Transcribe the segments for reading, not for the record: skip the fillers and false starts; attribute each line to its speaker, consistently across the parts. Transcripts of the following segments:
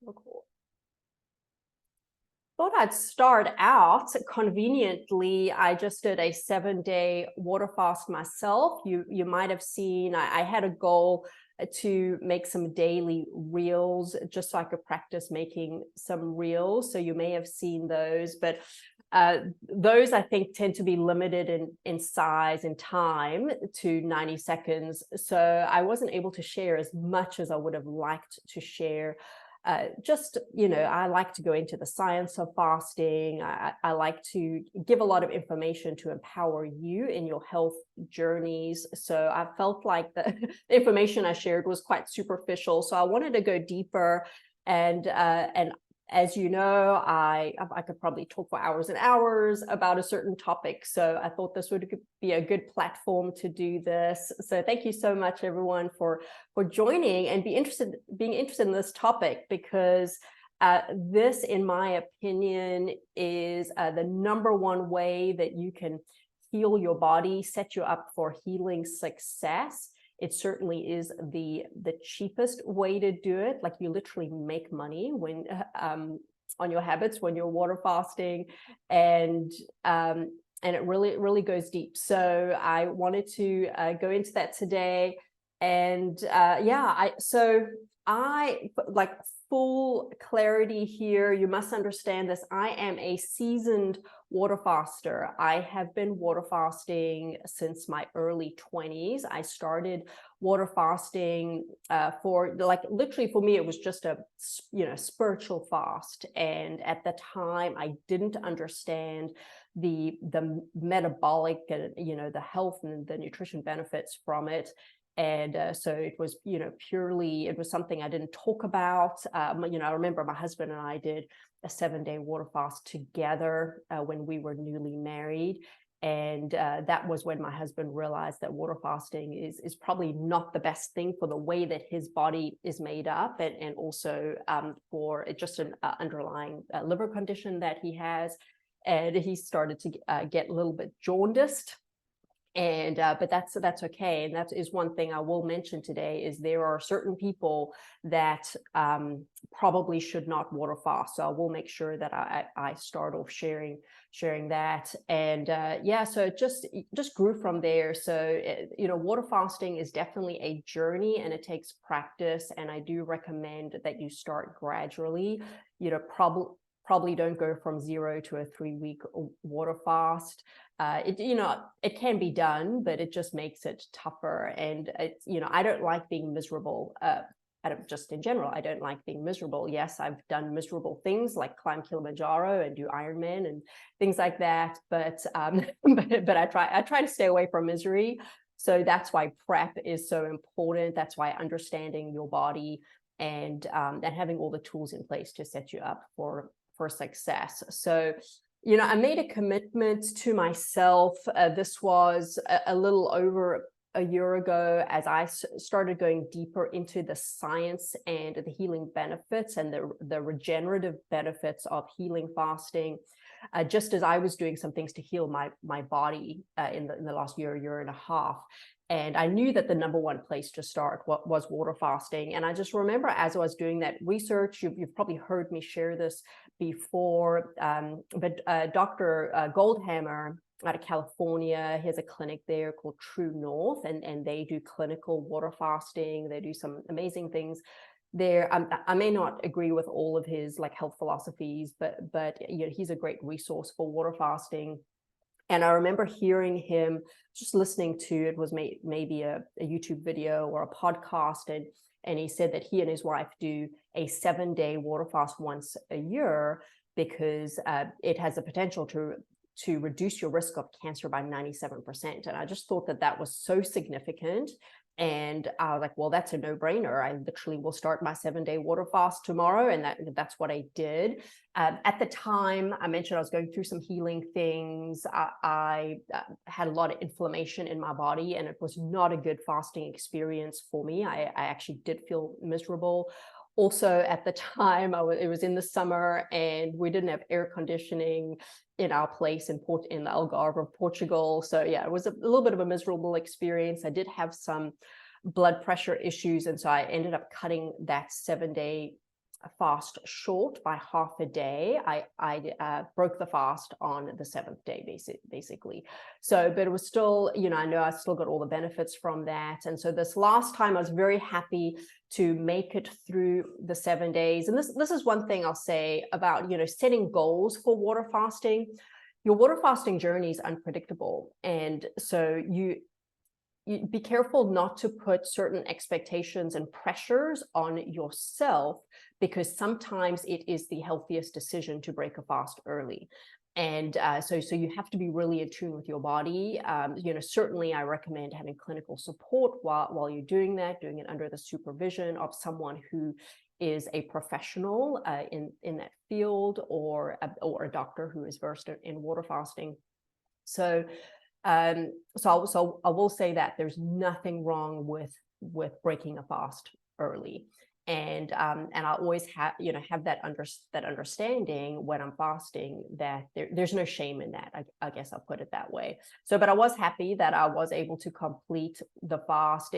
Speaker 1: Cool. Thought I'd start out conveniently. I just did a 7-day water fast myself. You might have seen I had a goal to make some daily reels just so I could practice making some reels. So you may have seen those, but those I think tend to be limited in size and time to 90 seconds. So I wasn't able to share as much as I would have liked to share. I like to go into the science of fasting. I like to give a lot of information to empower you in your health journeys. So I felt like the information I shared was quite superficial. So I wanted to go deeper, and as you know, I could probably talk for hours and hours about a certain topic. So I thought this would be a good platform to do this. So thank you so much, everyone, for joining and being interested in this topic, because this, in my opinion, is the number one way that you can heal your body, set you up for healing success. It certainly is the cheapest way to do it. Like, you literally make money when on your habits when you're water fasting, and it really goes deep. So I wanted to go into that today, and I like full clarity here. You must understand this. I am a seasoned water faster. I have been water fasting since my early 20s. I started water fasting for literally for me, it was just a spiritual fast. And at the time, I didn't understand the metabolic and the health and the nutrition benefits from it. And so it was, purely, it was something I didn't talk about. I remember my husband and I did a 7-day water fast together when we were newly married. And that was when my husband realized that water fasting is probably not the best thing for the way that his body is made up, and also for just an underlying liver condition that he has. And he started to get a little bit jaundiced. And but that's okay. And that is one thing I will mention today, is there are certain people that probably should not water fast. So I will make sure that I start off sharing that. And so it just grew from there. So water fasting is definitely a journey, and it takes practice. And I do recommend that you start gradually. Probably don't go from 0 to a 3-week water fast. It can be done, but it just makes it tougher. And I don't like being miserable. Just in general, I don't like being miserable. Yes, I've done miserable things like climb Kilimanjaro and do Ironman and things like that. But but I try to stay away from misery. So that's why prep is so important. That's why understanding your body and having all the tools in place to set you up for success. So, I made a commitment to myself. This was a little over a year ago, as I started going deeper into the science and the healing benefits and the regenerative benefits of healing fasting. Just as I was doing some things to heal my body in the last year and a half. And I knew that the number one place to start was water fasting. And I just remember, as I was doing that research, you've probably heard me share this before, but Dr. Goldhammer out of California, he has a clinic there called True North, and they do clinical water fasting. They do some amazing things there. I may not agree with all of his health philosophies, but he's a great resource for water fasting. And I remember hearing him, just listening to, it was maybe a YouTube video or a podcast, and he said that he and his wife do a 7-day water fast once a year, because it has the potential to reduce your risk of cancer by 97%. And I just thought that was so significant. And I was like, well, that's a no-brainer. I literally will start my 7-day water fast tomorrow. And that's what I did. At the time, I mentioned I was going through some healing things. I had a lot of inflammation in my body, and it was not a good fasting experience for me. I actually did feel miserable. Also, at the time, it was in the summer, and we didn't have air conditioning in our place in the Algarve of Portugal. So yeah, it was a little bit of a miserable experience. I did have some blood pressure issues, and so I ended up cutting that 7-day fast short by half a day. I broke the fast on the 7th day, basically. So, but it was still, I know I still got all the benefits from that. And so this last time I was very happy to make it through the 7 days. And this is one thing I'll say about, setting goals for water fasting. Your water fasting journey is unpredictable. And so you be careful not to put certain expectations and pressures on yourself, because sometimes it is the healthiest decision to break a fast early. And so you have to be really in tune with your body. Certainly I recommend having clinical support while you're doing that, doing it under the supervision of someone who is a professional in that field, or a doctor who is versed in water fasting. So I will say that there's nothing wrong with breaking a fast early, and I always have that understanding when I'm fasting, that there's no shame in that. I guess I'll put it that way. So, but I was happy that I was able to complete the fast.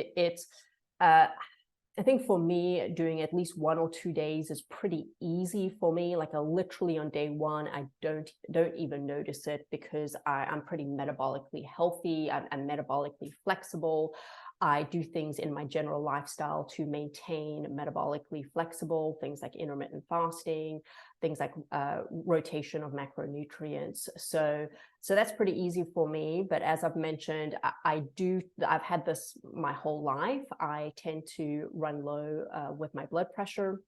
Speaker 1: I think for me, doing at least 1 or 2 days is pretty easy for me. Like literally on day 1, I don't even notice it, because I'm pretty metabolically healthy. I'm metabolically flexible. I do things in my general lifestyle to maintain metabolically flexible, things like intermittent fasting, things like rotation of macronutrients. So that's pretty easy for me. But as I've mentioned, I've had this my whole life. I tend to run low with my blood pressure.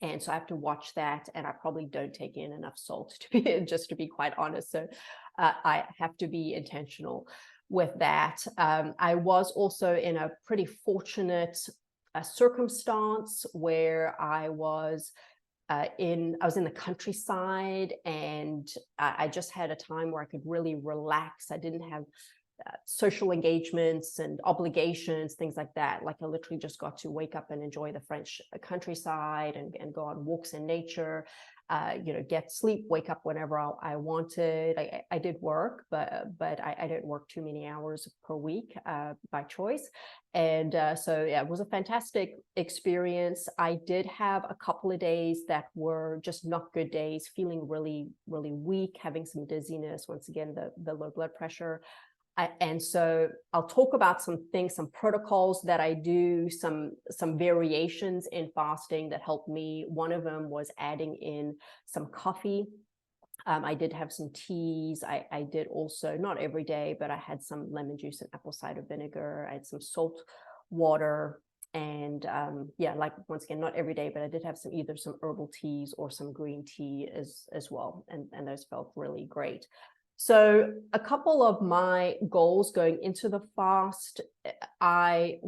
Speaker 1: And so I have to watch that, and I probably don't take in enough salt, to be quite honest. So I have to be intentional with that. I was also in a pretty fortunate circumstance where I was in the countryside, and I just had a time where I could really relax. I didn't have social engagements and obligations, things like that. Like I literally just got to wake up and enjoy the French countryside and go on walks in nature, get sleep, wake up whenever I wanted. I did work, but I didn't work too many hours per week by choice. And so yeah, it was a fantastic experience. I did have a couple of days that were just not good days, feeling really, really weak, having some dizziness, once again, the low blood pressure. And so I'll talk about some protocols that I do, some variations in fasting that helped me. One of them was adding in some coffee. I did have some teas. I did also, not every day, but I had some lemon juice and apple cider vinegar. I had some salt water. And like once again, not every day, but I did have either some herbal teas or some green tea as well. And those felt really great. So a couple of my goals going into the fast, I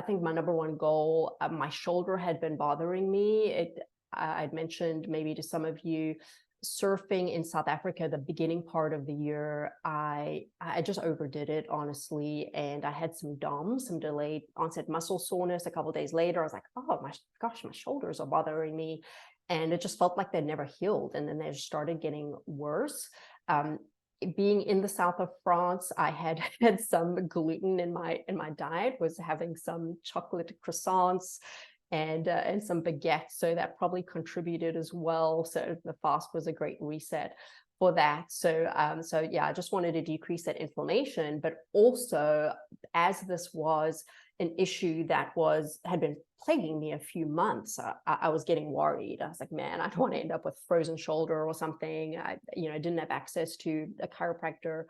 Speaker 1: think my number one goal, my shoulder had been bothering me. I'd mentioned maybe to some of you, surfing in South Africa, the beginning part of the year, I just overdid it, honestly. And I had some DOMS, some delayed onset muscle soreness. A couple of days later, I was like, oh my gosh, my shoulders are bothering me. And it just felt like they never healed. And then they just started getting worse. Being in the south of France, I had some gluten in my diet, was having some chocolate croissants and some baguettes. So that probably contributed as well. So the fast was a great reset for that. So yeah, I just wanted to decrease that inflammation, but also, as this was an issue that had been plaguing me a few months, I was getting worried. I was like, man, I don't want to end up with frozen shoulder or something. I didn't have access to a chiropractor.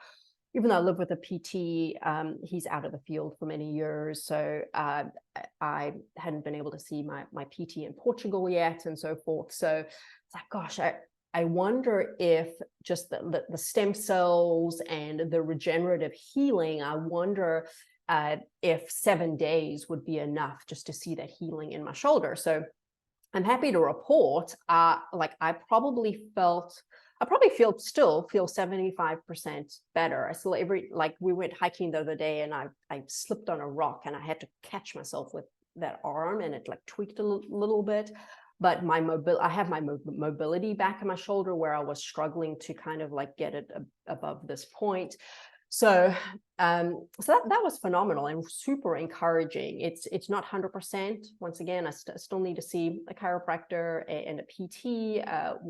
Speaker 1: Even though I live with a PT, he's out of the field for many years. So I hadn't been able to see my PT in Portugal yet, and so forth. So it's like, gosh, I wonder if just the stem cells and the regenerative healing, I wonder if 7 days would be enough just to see that healing in my shoulder. So I'm happy to report, I probably still feel 75% better. I still we went hiking the other day, and I slipped on a rock and I had to catch myself with that arm, and it tweaked a little bit. But I have my mobility back in my shoulder, where I was struggling to kind of get it above this point. So, that was phenomenal and super encouraging. It's not 100%. Once again, I still need to see a chiropractor and a PT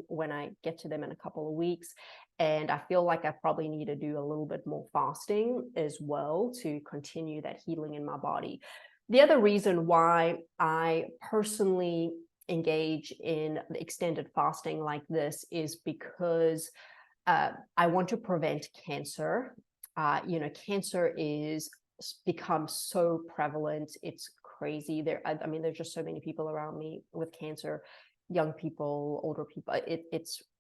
Speaker 1: when I get to them in a couple of weeks. And I feel like I probably need to do a little bit more fasting as well to continue that healing in my body. The other reason why I personally engage in extended fasting like this is because I want to prevent cancer. Cancer is become so prevalent. It's crazy. I mean, there's just so many people around me with cancer, young people, older people.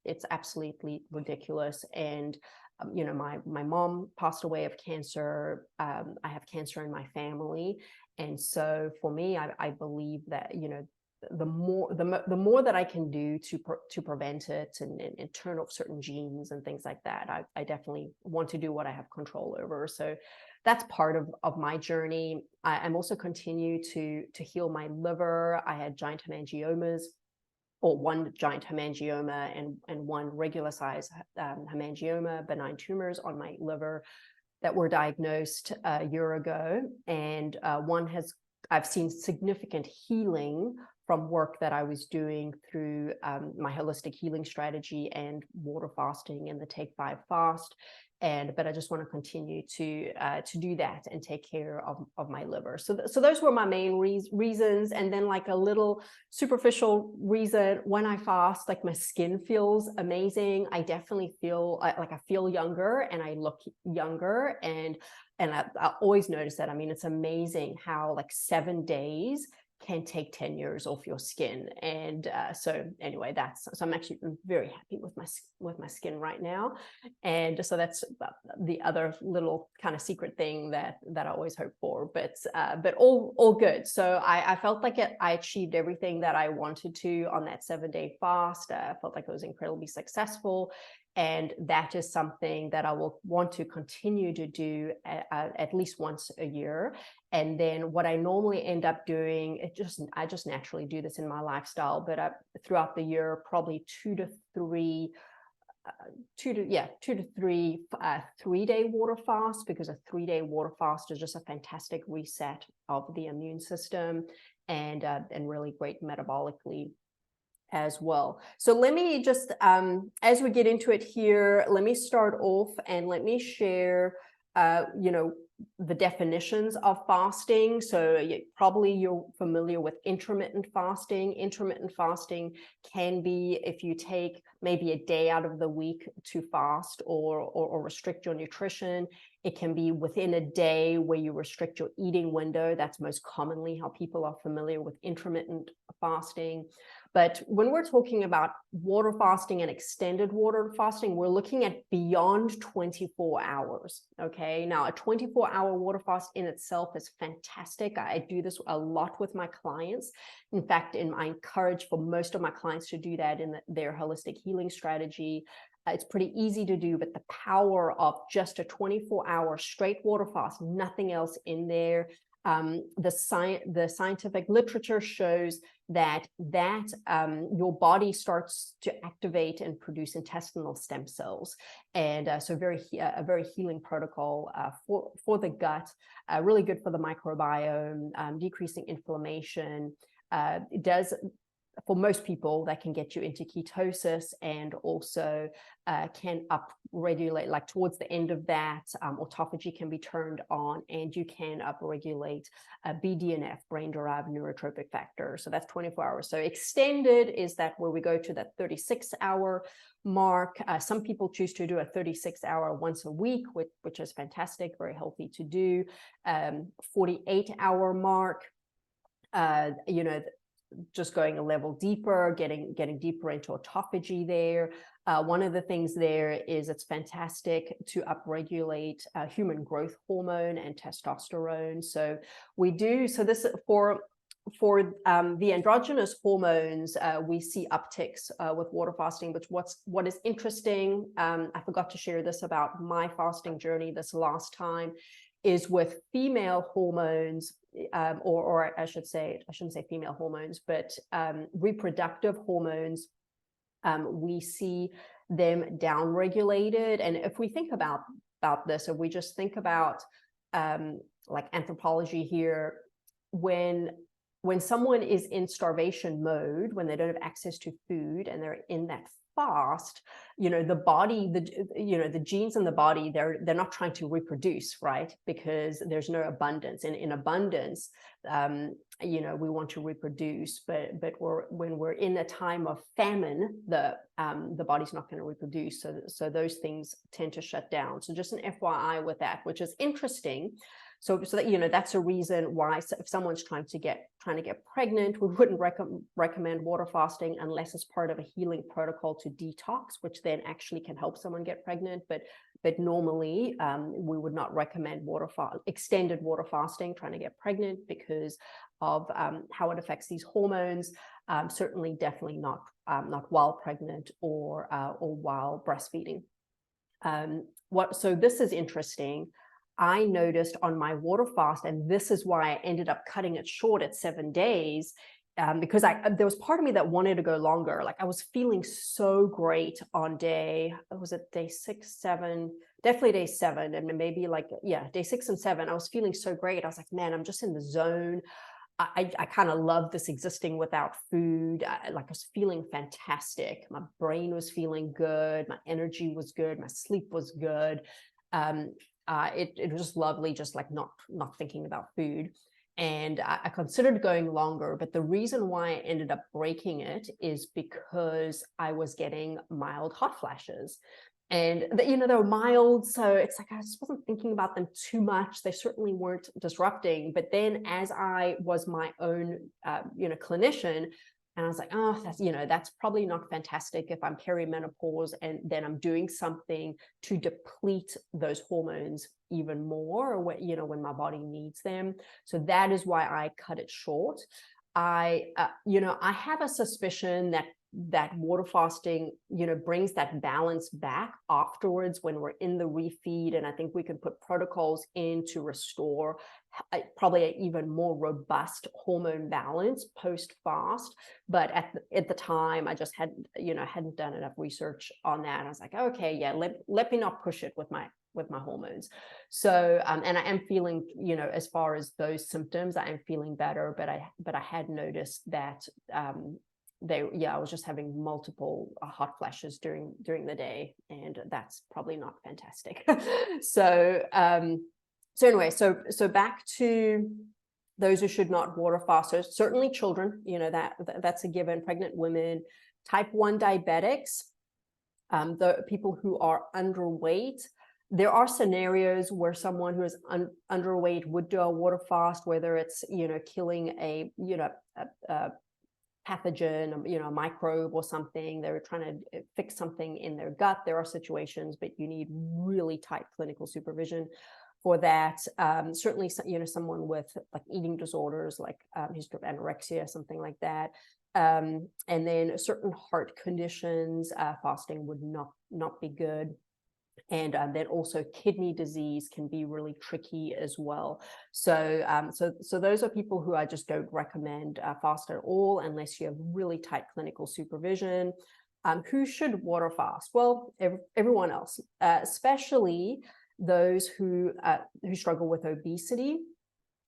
Speaker 1: It's absolutely ridiculous. And my mom passed away of cancer. I have cancer in my family, and so for me, I believe that the more that I can do to prevent it and turn off certain genes and things like that, I definitely want to do what I have control over. So that's part of my journey. I'm also continue to heal my liver. I had giant hemangiomas, or one giant hemangioma and one regular size hemangioma, benign tumors on my liver that were diagnosed a year ago. And I've seen significant healing from work that I was doing through my holistic healing strategy and water fasting and the Take 5 fast. But I just want to continue to do that and take care of my liver. So those were my main reasons. And then like a little superficial reason, when I fast, like my skin feels amazing. I definitely feel like I feel younger and I look younger. And I always notice that. I mean, it's amazing how like 7 days can take 10 years off your skin. And so anyway, so I'm actually very happy with my skin right now. And so that's the other little kind of secret thing that I always hope for, but all good. So I felt like I achieved everything that I wanted to on that 7-day fast. I felt like it was incredibly successful. And that is something that I will want to continue to do at least once a year. And then what I normally end up doing, I just naturally do this in my lifestyle, but throughout the year, probably 2 to 3 3-day water fast, because a 3-day water fast is just a fantastic reset of the immune system and really great metabolically as well. So let me just, as we get into it here, let me start off and let me share, the definitions of fasting. So probably you're familiar with intermittent fasting. Intermittent fasting can be if you take maybe a day out of the week to fast or restrict your nutrition. It can be within a day where you restrict your eating window. That's most commonly how people are familiar with intermittent fasting. But when we're talking about water fasting and extended water fasting, we're looking at beyond 24 hours, okay? Now, a 24-hour water fast in itself is fantastic. I do this a lot with my clients. In fact, I encourage for most of my clients to do that in their holistic healing strategy. It's pretty easy to do, but the power of just a 24-hour straight water fast, nothing else in there. The scientific literature shows that your body starts to activate and produce intestinal stem cells, and so a very healing protocol for the gut, really good for the microbiome, decreasing inflammation. It does. For most people, that can get you into ketosis and also can upregulate, like towards the end of that, autophagy can be turned on and you can upregulate BDNF, brain-derived neurotrophic factor. So that's 24 hours. So extended is that where we go to that 36-hour mark. Some people choose to do a 36-hour once a week, which is fantastic, very healthy to do. 48-hour mark, just going a level deeper, getting deeper into autophagy there. One of the things there is it's fantastic to upregulate human growth hormone and testosterone. So this for the androgynous hormones, we see upticks with water fasting. But what is interesting, I forgot to share this about my fasting journey this last time, is with female hormones, or I shouldn't say female hormones, but reproductive hormones, we see them downregulated. And if we think about about this, if we just think about like anthropology here, when someone is in starvation mode, when they don't have access to food and they're in that fast, the body, the genes in the body, they're not trying to reproduce, right? Because there's no abundance. In abundance, we want to reproduce, but when we're in a time of famine, the body's not going to reproduce. So those things tend to shut down. So just an FYI with that, which is interesting. So that, that's a reason why if someone's trying to get pregnant, we wouldn't recommend water fasting unless it's part of a healing protocol to detox, which then actually can help someone get pregnant. But normally, we would not recommend extended water fasting trying to get pregnant because of how it affects these hormones. Certainly, definitely not while pregnant or while breastfeeding. So this is interesting. I noticed on my water fast, and this is why I ended up cutting it short at 7 days, because there was part of me that wanted to go longer. Like I was feeling so great on day 6, 7, definitely day 7, and maybe day 6 and 7. I was feeling so great. I was like, man, I'm just in the zone. I kind of love this existing without food. I was feeling fantastic. My brain was feeling good. My energy was good. My sleep was good. It was just lovely, just like not thinking about food. And I considered going longer, but the reason why I ended up breaking it is because I was getting mild hot flashes. And they were mild, so it's like I just wasn't thinking about them too much. They certainly weren't disrupting. But then as I was my own clinician, and I was like, oh, that's probably not fantastic if I'm perimenopause and then I'm doing something to deplete those hormones even more, when my body needs them. So that is why I cut it short. I have a suspicion that water fasting, brings that balance back afterwards when we're in the refeed. And I think we can put protocols in to restore probably an even more robust hormone balance post-fast. But at the time, I just hadn't done enough research on that. And I was like, okay, yeah, let me not push it with my hormones. So, and I am feeling, as far as those symptoms, I am feeling better, but I had noticed that, I was just having multiple hot flashes during the day, and that's probably not fantastic. So anyway, so back to those who should not water fast. So certainly children, that's a given. Pregnant women, type 1 diabetics, the people who are underweight. There are scenarios where someone who is underweight would do a water fast, whether it's killing a pathogen, a microbe or something. They're trying to fix something in their gut. There are situations, but you need really tight clinical supervision for that. Certainly, someone with like eating disorders, like history of anorexia, something like that. And then certain heart conditions, fasting would not be good. And then also kidney disease can be really tricky as well. So those are people who I just don't recommend fast at all unless you have really tight clinical supervision. Who should water fast? Well, everyone else, especially those who struggle with obesity.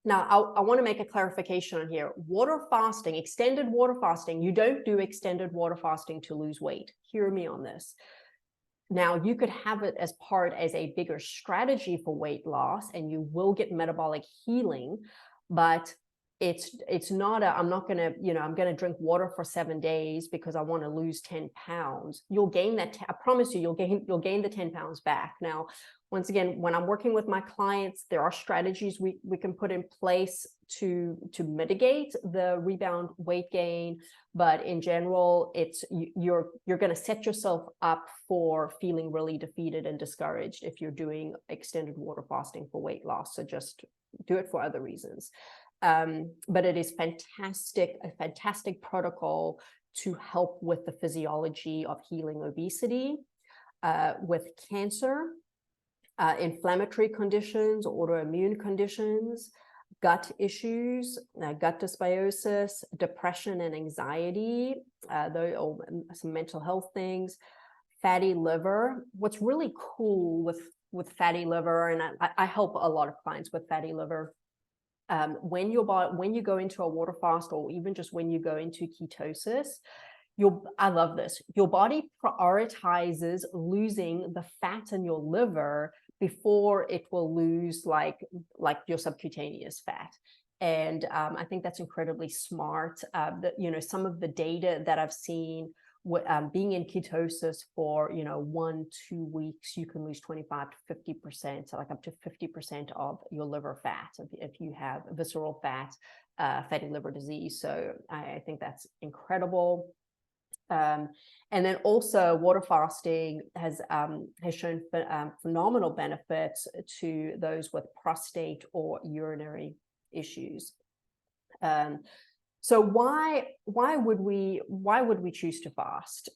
Speaker 1: Now, I want to make a clarification on here. Water fasting, extended water fasting, you don't do extended water fasting to lose weight. Hear me on this. Now, you could have it as a bigger strategy for weight loss, and you will get metabolic healing, but it's not I'm not going to, I'm going to drink water for 7 days because I want to lose 10 pounds. You'll gain that. I promise you, you'll gain the 10 pounds back. Now, once again, when I'm working with my clients, there are strategies we can put in place to mitigate the rebound weight gain. But in general, you're going to set yourself up for feeling really defeated and discouraged if you're doing extended water fasting for weight loss. So just do it for other reasons. But it is a fantastic protocol to help with the physiology of healing obesity, with cancer, inflammatory conditions, autoimmune conditions, gut issues, gut dysbiosis, depression and anxiety, some mental health things, fatty liver. What's really cool with fatty liver, and I help a lot of clients with fatty liver. When you go into a water fast, or even just when you go into ketosis, I love this. Your body prioritizes losing the fat in your liver before it will lose like your subcutaneous fat. And I think that's incredibly smart. Some of the data that I've seen, being in ketosis for 1-2 weeks, you can lose 25 to 50%, so like up to 50% of your liver fat if you have visceral fat, fatty liver disease. So I think that's incredible. And then also water fasting has shown phenomenal benefits to those with prostate or urinary issues. So why would we choose to fast?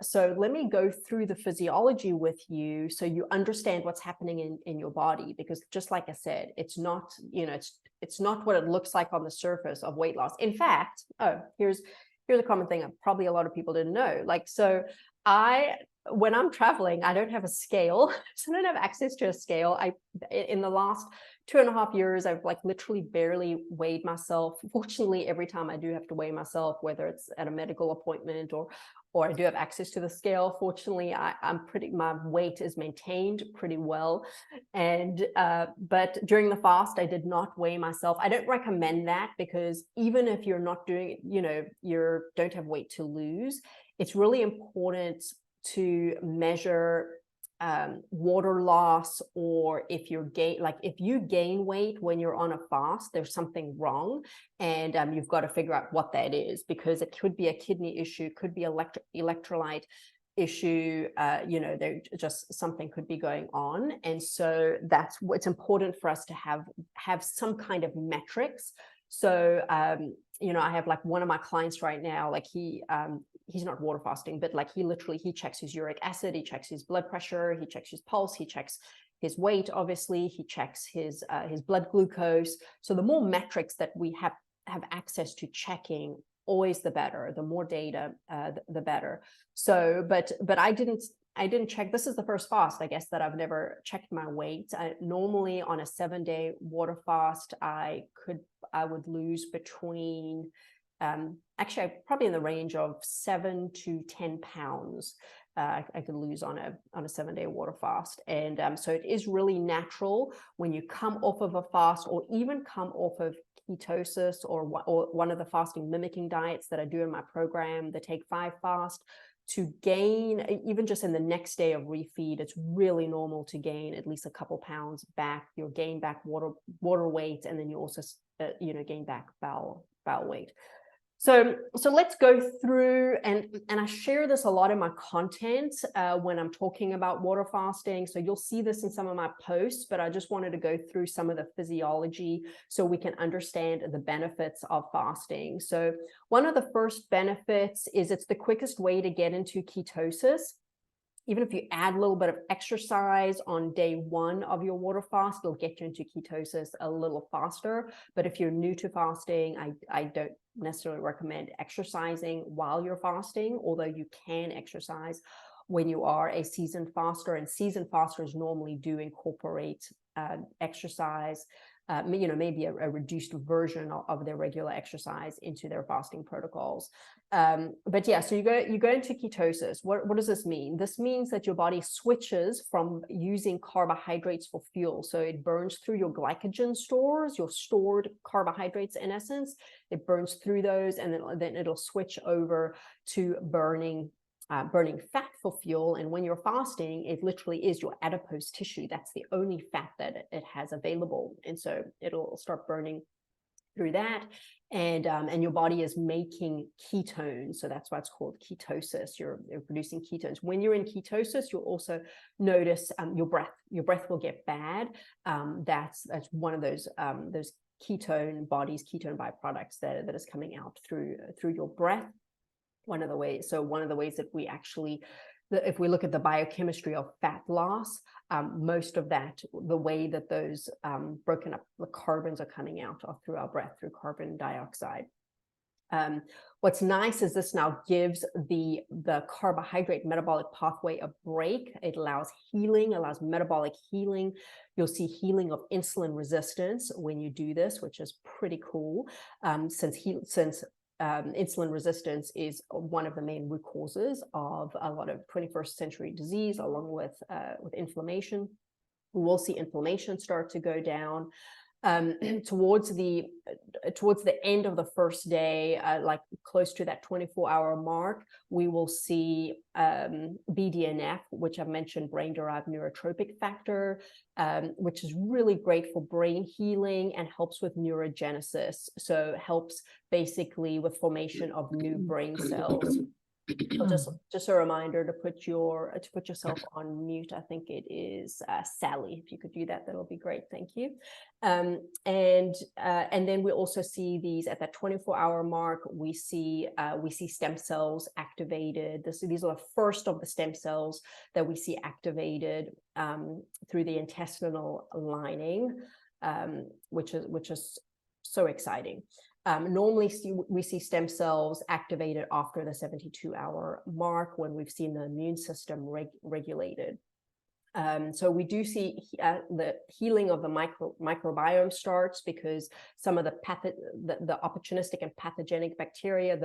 Speaker 1: So let me go through the physiology with you so you understand what's happening in your body, because just like I said, it's not, it's not what it looks like on the surface of weight loss. In fact, here's a common thing probably a lot of people didn't know. Like, so when I'm traveling, I don't have a scale. So I don't have access to a scale. In the last 2.5 years, I've like literally barely weighed myself. Fortunately, every time I do have to weigh myself, whether it's at a medical appointment or I do have access to the scale, fortunately, my weight is maintained pretty well. And but during the fast, I did not weigh myself. I don't recommend that, because even if you're not doing, you don't have weight to lose, it's really important to measure water loss, or if you gain weight when you're on a fast, there's something wrong, and you've got to figure out what that is, because it could be a kidney issue, could be electrolyte issue, there just something could be going on. And so that's what's important for us to have some kind of metrics. So I have like one of my clients right now, like he's not water fasting, but like he checks his uric acid, he checks his blood pressure, he checks his pulse, he checks his weight, obviously, he checks his blood glucose. So the more metrics that we have access to checking, always the better. The more data, the better. So, but I didn't check. This is the first fast, I guess, that I've never checked my weight. Normally on a 7-day water fast, I would lose between, actually probably in the range of 7 to 10 pounds. I could lose on a 7-day water fast. And so it is really natural when you come off of a fast, or even come off of ketosis, or one of the fasting mimicking diets that I do in my program, the Take 5 fast, to gain, even just in the next day of refeed, it's really normal to gain at least a couple pounds back. You'll gain back water weight, and then you also gain back bowel weight. So let's go through, and I share this a lot in my content when I'm talking about water fasting. So you'll see this in some of my posts, but I just wanted to go through some of the physiology so we can understand the benefits of fasting. So one of the first benefits is it's the quickest way to get into ketosis. Even if you add a little bit of exercise on day 1 of your water fast, it'll get you into ketosis a little faster. But if you're new to fasting, I don't necessarily recommend exercising while you're fasting, although you can exercise when you are a seasoned faster. And seasoned fasters normally do incorporate exercise, maybe a reduced version of their regular exercise into their fasting protocols. But yeah, so you go into ketosis. What does this mean? This means that your body switches from using carbohydrates for fuel. So it burns through your glycogen stores, your stored carbohydrates in essence. It burns through those, and then it'll switch over to burning fat for fuel. And when you're fasting, it literally is your adipose tissue. That's the only fat that it has available. And so it'll start burning through that. And your body is making ketones. So that's why it's called ketosis. You're producing ketones. When you're in ketosis, you'll also notice your breath will get bad. That's one of those ketone byproducts that is coming out through your breath. One of the ways that we actually, if we look at the biochemistry of fat loss, most of that, the way that those broken up the carbons are coming out through our breath, through carbon dioxide. What's nice is this now gives the carbohydrate metabolic pathway a break. It allows healing, allows metabolic healing. You'll see healing of insulin resistance when you do this, which is pretty cool, since insulin resistance is one of the main root causes of a lot of 21st century disease, along with inflammation. We will see inflammation start to go down. Towards the end of the first day, like close to that 24-hour mark, we will see BDNF, which I've mentioned, brain-derived neurotrophic factor, which is really great for brain healing and helps with neurogenesis. So helps basically with formation of new brain cells. So just a reminder to put yourself on mute. I think it is Sally. If you could do that, that'll be great. Thank you. And then we also see these at that 24-hour mark. We see stem cells activated. These are the first of the stem cells that we see activated through the intestinal lining, which is so exciting. Normally we see stem cells activated after the 72-hour mark, when we've seen the immune system regulated. So we do see the healing of the microbiome starts, because some of the opportunistic and pathogenic bacteria,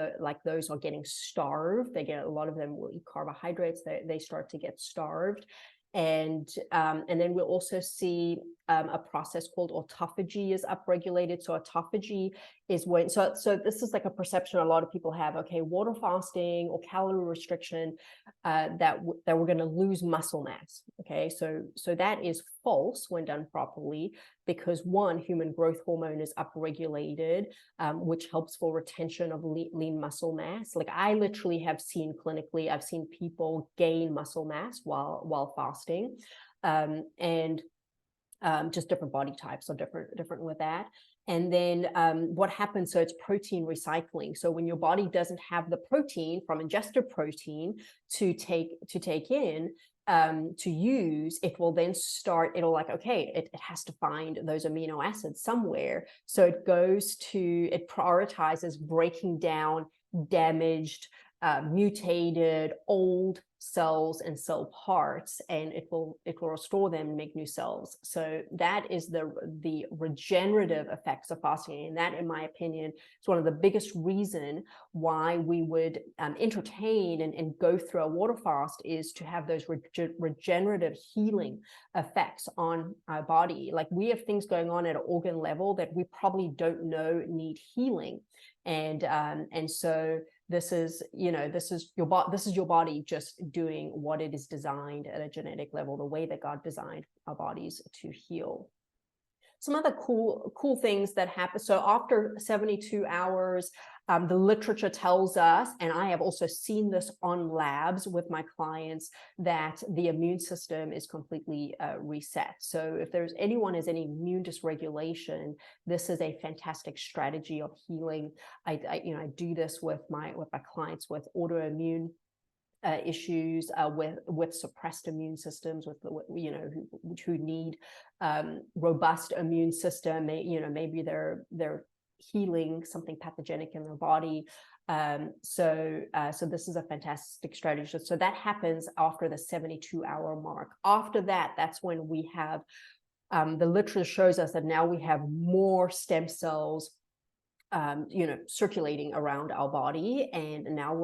Speaker 1: those are getting starved. A lot of them will eat carbohydrates. They start to get starved. And then we'll also see a process called autophagy is upregulated. So autophagy is when, so this is like a perception a lot of people have, okay, water fasting or calorie restriction, that we're going to lose muscle mass. Okay, so that is false when done properly, because one, human growth hormone is upregulated, which helps for retention of lean muscle mass. Like I literally have seen clinically, I've seen people gain muscle mass while fasting, and just different body types are different with that. And then what happens, so it's protein recycling. So when your body doesn't have the protein from ingested protein to take in, to use, it will then start, it has to find those amino acids somewhere. So it prioritizes breaking down damaged, mutated, old cells and cell parts, and it will restore them and make new cells. So that is the regenerative effects of fasting, and that, in my opinion, is one of the biggest reason why we would entertain and go through a water fast, is to have those regenerative healing effects on our body. Like we have things going on at an organ level that we probably don't know need healing, and so this is your body just doing what it is designed at a genetic level, the way that God designed our bodies to heal. Some other cool things that happen. So after 72 hours, the literature tells us, and I have also seen this on labs with my clients, that the immune system is completely reset. So if anyone has any immune dysregulation, this is a fantastic strategy of healing. I do this with my clients with autoimmune issues, with suppressed immune systems, who need robust immune system. Maybe they're healing something pathogenic in their body. So this is a fantastic strategy. So that happens after the 72-hour mark. After that, that's when we have the literature shows us that now we have more stem cells circulating around our body, and now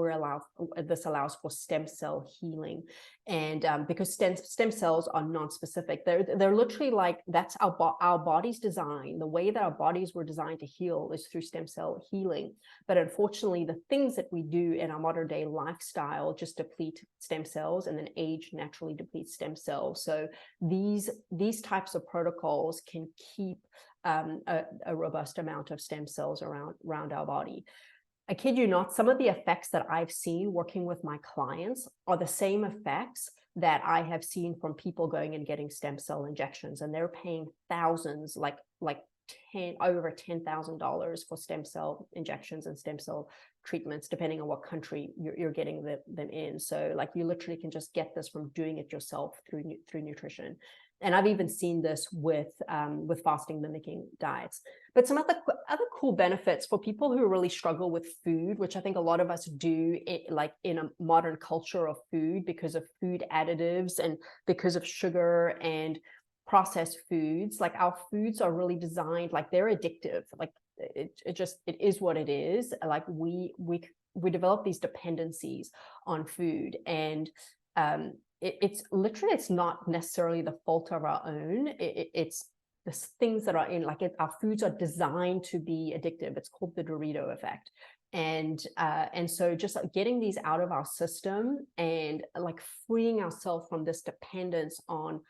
Speaker 1: this allows for stem cell healing. And because stem cells are non-specific, they're literally like, that's our body's design. The way that our bodies were designed to heal is through stem cell healing. But unfortunately, the things that we do in our modern day lifestyle just deplete stem cells, and then age naturally depletes stem cells. So these types of protocols can keep a robust amount of stem cells around our body. I kid you not, some of the effects that I've seen working with my clients are the same effects that I have seen from people going and getting stem cell injections, and they're paying thousands, over $10,000 for stem cell injections and stem cell treatments, depending on what country you're getting them in. So like you literally can just get this from doing it yourself through nutrition. And I've even seen this with fasting mimicking diets. But some other cool benefits for people who really struggle with food, which I think a lot of us do, like in a modern culture of food, because of food additives and because of sugar and processed foods. Like our foods are really designed, like they're addictive. Like it is what it is. Like we develop these dependencies on food, and it's literally, it's not necessarily the fault of our own. It's the things that are in, like our foods are designed to be addictive. It's called the Dorito effect. And so just getting these out of our system and like freeing ourselves from this dependence on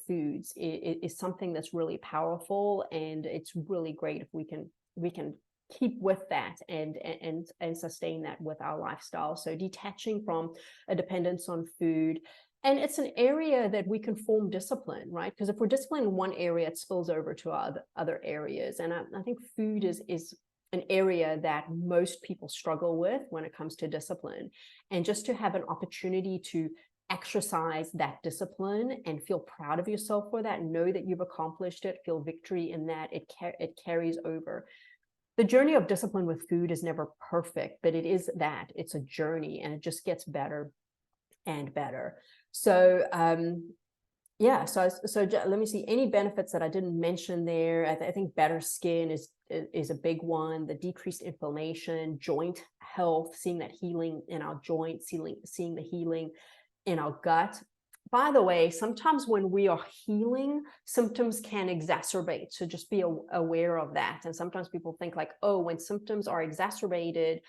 Speaker 1: foods is something that's really powerful. And it's really great if we can keep with that and sustain that with our lifestyle. So detaching from a dependence on food. And it's an area that we can form discipline, right? Because if we're disciplined in one area, it spills over to other areas. And I think food is an area that most people struggle with when it comes to discipline. And just to have an opportunity to exercise that discipline and feel proud of yourself for that, know that you've accomplished it, feel victory in that, it carries over. The journey of discipline with food is never perfect, but it is that. It's a journey, and it just gets better and better. So yeah, so let me see any benefits that I didn't mention there. I think better skin is a big one. The decreased inflammation, joint health, seeing that healing in our joints, seeing the healing in our gut. By the way, sometimes when we are healing, symptoms can exacerbate. So just be aware of that. And sometimes people think like, oh, when symptoms are exacerbated,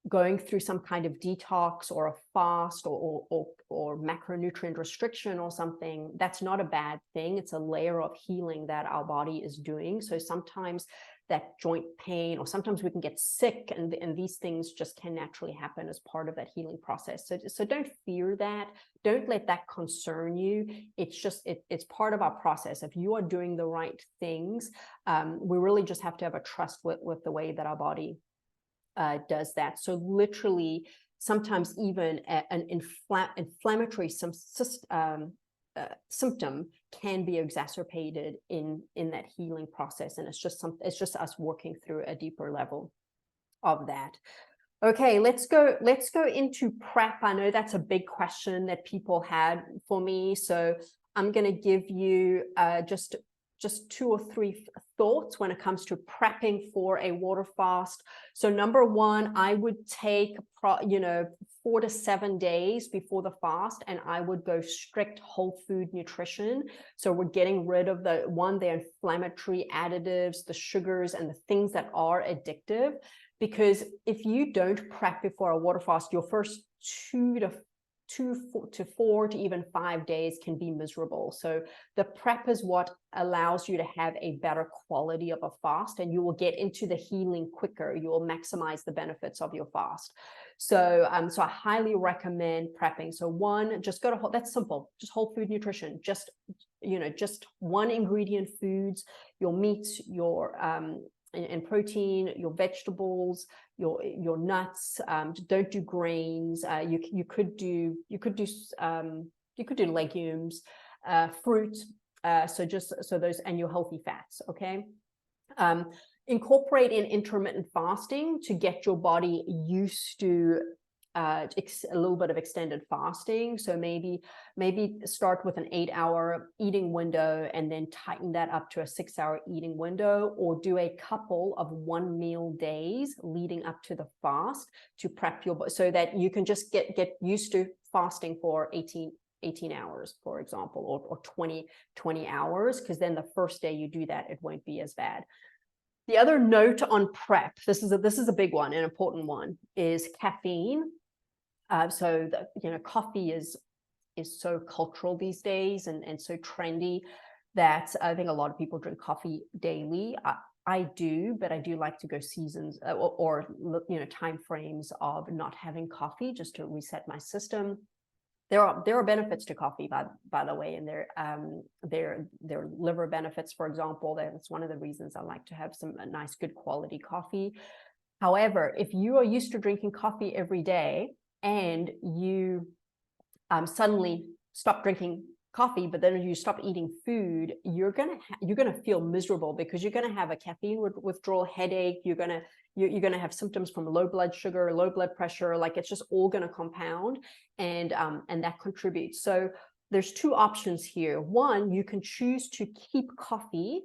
Speaker 1: going through some kind of detox or a fast or macronutrient restriction or something, that's not a bad thing. It's a layer of healing that our body is doing. So sometimes that joint pain, or sometimes we can get sick, and these things just can naturally happen as part of that healing process. So don't fear that. Don't let that concern you. It's just, it's part of our process. If you are doing the right things, we really just have to have a trust with the way that our body does that. So literally, sometimes even an inflammatory symptom can be exacerbated in that healing process, and it's just us working through a deeper level of that. Okay, let's go into prep. I know that's a big question that people had for me, so I'm going to give you just 2 or 3 thoughts when it comes to prepping for a water fast. So number 1, I would take 4 to 7 days before the fast, and I would go strict whole food nutrition. So we're getting rid of the inflammatory additives, the sugars, and the things that are addictive. Because if you don't prep before a water fast, your first 2 to 4 to even 5 days can be miserable. So the prep is what allows you to have a better quality of a fast, and you will get into the healing quicker. You will maximize the benefits of your fast. So I highly recommend prepping. So 1, just go to that's simple, just whole food nutrition, just one ingredient foods, your meats, your and protein, your vegetables, your nuts. Don't do grains. You could do legumes, fruit. So those, and your healthy fats. Okay. Incorporate in intermittent fasting to get your body used to a little bit of extended fasting. So maybe start with an 8-hour eating window and then tighten that up to a 6-hour eating window, or do a couple of 1 meal days leading up to the fast to prep your body, so that you can just get used to fasting for 18 hours, for example, or 20 hours, because then the first day you do that, it won't be as bad. The other note on prep, this is a big one, an important one, is caffeine. So coffee is so cultural these days and so trendy that I think a lot of people drink coffee daily. I do, but I do like to go seasons or time frames of not having coffee, just to reset my system. There are benefits to coffee, by the way, and there are liver benefits, for example. That's one of the reasons I like to have some nice, good quality coffee. However, if you are used to drinking coffee every day and you suddenly stop drinking coffee, but then you stop eating food, you're gonna feel miserable, because you're gonna have a caffeine withdrawal headache. You're gonna have symptoms from low blood sugar, low blood pressure. Like, it's just all gonna compound, and that contributes. So there's two options here. One, you can choose to keep coffee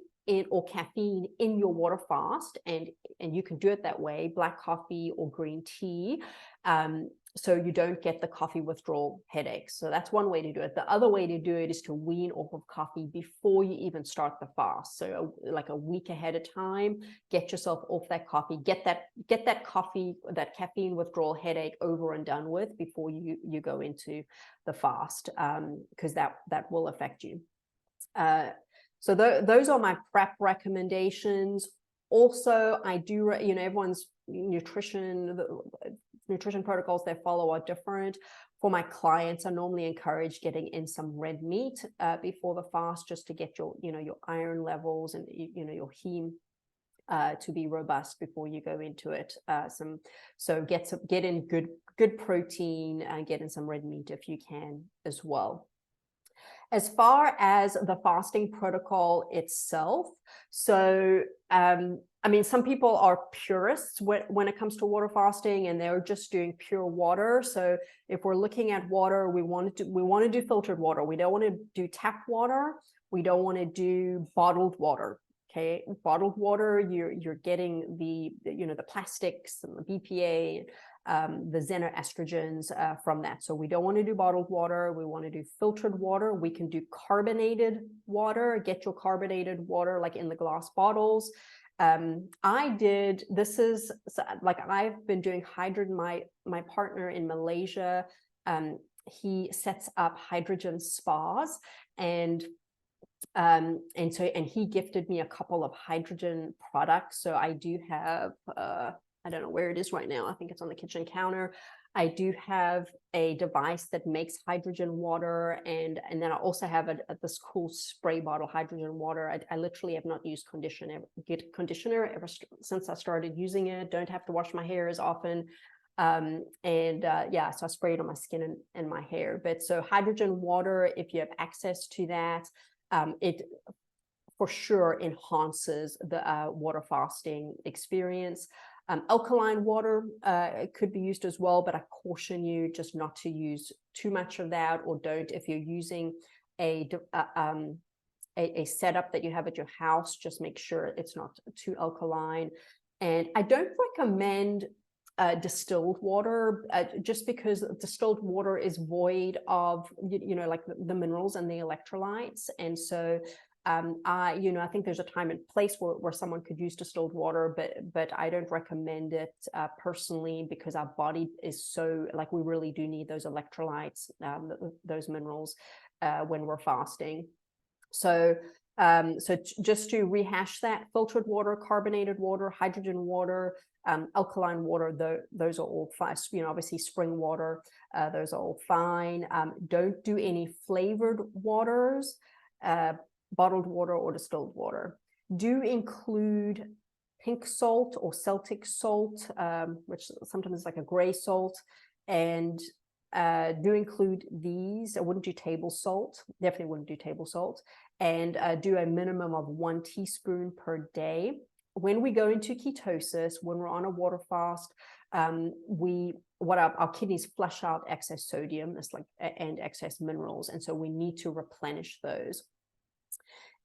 Speaker 1: or caffeine in your water fast, and you can do it that way, black coffee or green tea. So you don't get the coffee withdrawal headaches. So that's one way to do it. The other way to do it is to wean off of coffee before you even start the fast. So like a week ahead of time, get yourself off that coffee, get that coffee, that caffeine withdrawal headache over and done with before you go into the fast, because that will affect you. So those are my prep recommendations. Also, I do, everyone's nutrition protocols they follow are different. For my clients, I normally encourage getting in some red meat before the fast, just to get your iron levels and your heme to be robust before you go into it. So get in good protein, get in some red meat if you can as well. As far as the fasting protocol itself, so I mean, some people are purists when it comes to water fasting, and they're just doing pure water. So if we're looking at water, we want to do filtered water. We don't want to do tap water. We don't want to do bottled water. Okay, bottled water, you're getting the plastics and the BPA, the xenoestrogens from that. So we don't want to do bottled water. We want to do filtered water. We can do carbonated water. Get your carbonated water like in the glass bottles. I've been doing hydrogen. My partner in Malaysia, he sets up hydrogen spas, and he gifted me a couple of hydrogen products. So I do have I don't know where it is right now. I think it's on the kitchen counter. I do have a device that makes hydrogen water, and then I also have this cool spray bottle hydrogen water. I literally have not used conditioner ever since I started using it. Don't have to wash my hair as often. So I spray it on my skin and my hair. But so hydrogen water, if you have access to that, it for sure enhances the water fasting experience. Alkaline water could be used as well, but I caution you just not to use too much of that, or don't if you're using a setup that you have at your house. Just make sure it's not too alkaline. And I don't recommend distilled water, just because distilled water is void of like the minerals and the electrolytes. And so I think there's a time and place where someone could use distilled water, but I don't recommend it personally, because our body is so, like, we really do need those electrolytes, those minerals when we're fasting. So just to rehash that: filtered water, carbonated water, hydrogen water, alkaline water, those are all fine. Obviously spring water, those are all fine. Don't do any flavored waters, bottled water or distilled water. Do include pink salt or Celtic salt, which sometimes is like a gray salt, and do include these. I wouldn't do table salt, definitely wouldn't do table salt, and do a minimum of 1 teaspoon per day. When we go into ketosis, when we're on a water fast, our kidneys flush out excess sodium and excess minerals, and so we need to replenish those.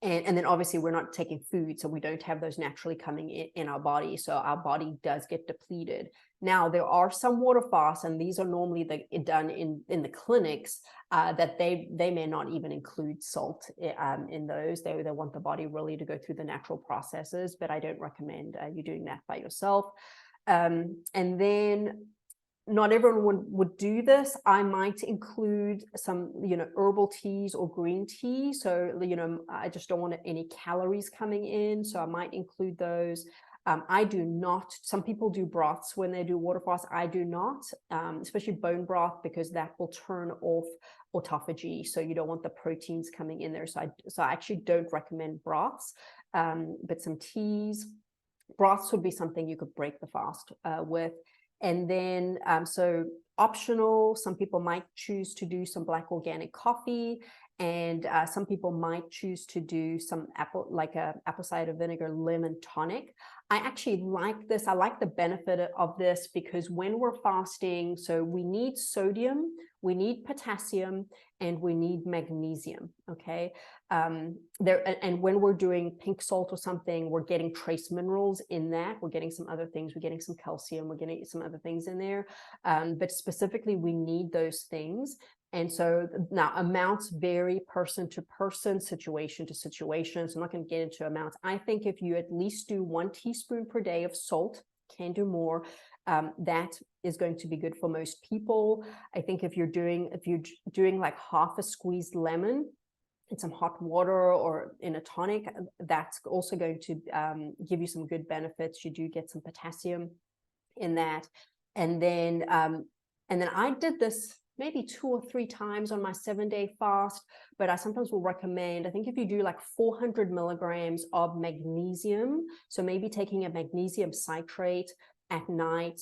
Speaker 1: And then obviously we're not taking food, so we don't have those naturally coming in our body. So our body does get depleted. Now, there are some water fasts, and these are normally done in the clinics, that they may not even include salt in those. They want the body really to go through the natural processes, but I don't recommend you doing that by yourself. And then not everyone would do this. I might include some, herbal teas or green tea. So, I just don't want any calories coming in. So I might include those. I do not. Some people do broths when they do water fast. I do not, especially bone broth, because that will turn off autophagy. So you don't want the proteins coming in there. So I actually don't recommend broths, but some teas. Broths would be something you could break the fast with. And then, so optional, some people might choose to do some black organic coffee, and some people might choose to do some apple cider vinegar lemon tonic. I actually like this. I like the benefit of this because when we're fasting, so we need sodium, we need potassium, and we need magnesium. Okay. And when we're doing pink salt or something, we're getting trace minerals in that. We're getting some other things. We're getting some calcium. We're getting some other things in there. But specifically, we need those things. And so now amounts vary person to person, situation to situation. So I'm not going to get into amounts. I think if you at least do 1 teaspoon per day of salt, can do more, that is going to be good for most people. I think if you're doing like half a squeezed lemon in some hot water or in a tonic, that's also going to give you some good benefits. You do get some potassium in that. And then I did this maybe 2 or 3 times on my 7-day fast, but I sometimes will recommend, I think if you do like 400 milligrams of magnesium, so maybe taking a magnesium citrate at night,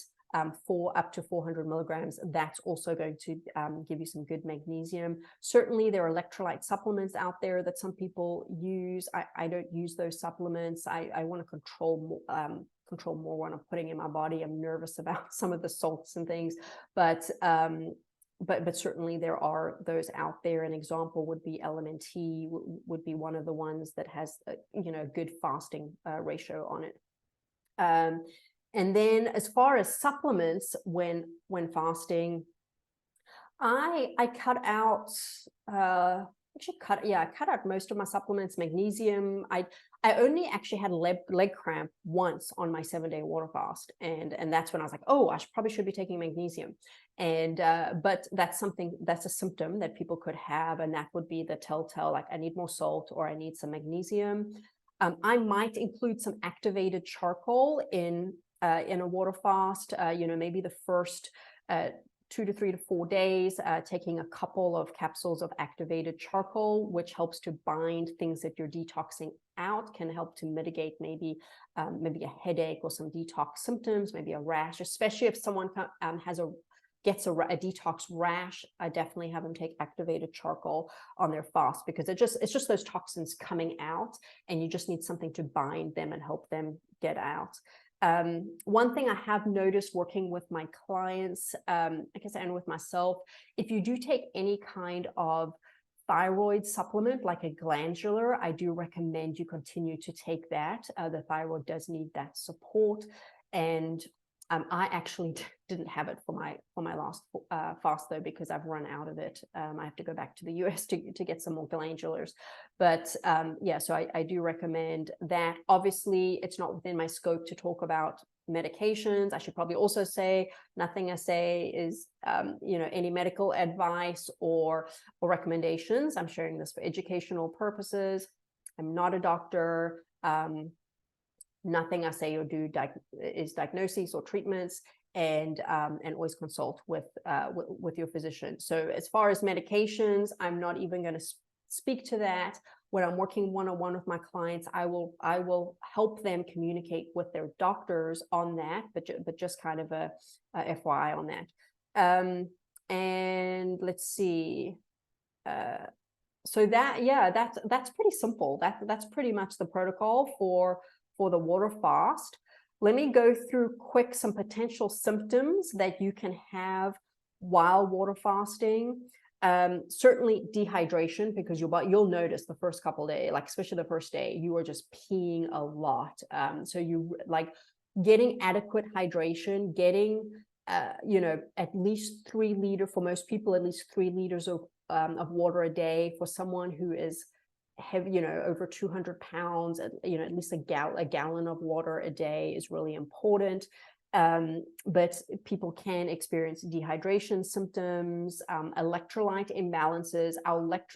Speaker 1: for up to 400 milligrams, that's also going to give you some good magnesium. Certainly there are electrolyte supplements out there that some people use. I don't use those supplements. I want to control more what I'm putting in my body. I'm nervous about some of the salts and things, but certainly there are those out there. An example would be LMNT, would be one of the ones that has a good fasting ratio on it. And then as far as supplements, when fasting, I cut out I cut out most of my supplements. Magnesium, I only actually had leg cramp once on my 7-day water fast, and that's when I was like, oh, I probably should be taking magnesium. And but that's a symptom that people could have, and that would be the telltale, like I need more salt or I need some magnesium. I might include some activated charcoal in a water fast, maybe the first 2 to 3 to 4 days, taking a couple of capsules of activated charcoal, which helps to bind things that you're detoxing out, can help to mitigate maybe a headache or some detox symptoms, maybe a rash, especially if someone gets a detox rash. I definitely have them take activated charcoal on their fast, because it's just those toxins coming out, and you just need something to bind them and help them get out. One thing I have noticed working with my clients, I guess, and with myself, if you do take any kind of thyroid supplement, like a glandular, I do recommend you continue to take that. The thyroid does need that support. And I actually didn't have it for my last fast, though, because I've run out of it. I have to go back to the US to get some more glandulars. But so I do recommend that. Obviously, it's not within my scope to talk about medications. I should probably also say nothing I say is any medical advice or recommendations. I'm sharing this for educational purposes. I'm not a doctor. Nothing I say or do is diagnoses or treatments, and always consult with your physician. So as far as medications, I'm not even going to speak to that. When I'm working one-on-one with my clients, I will help them communicate with their doctors on that, but just kind of a FYI on that. And let's see. So that's pretty simple. That's pretty much the protocol for the water fast. Let me go through quick some potential symptoms that you can have while water fasting. Certainly dehydration, because you'll notice the first couple of days, like especially the first day, you are just peeing a lot. So you like getting adequate hydration, getting at least 3 liters for most people, at least 3 liters of water a day. For someone who is heavy, over 200 pounds, at least a gallon of water a day is really important. But people can experience dehydration symptoms, electrolyte imbalances.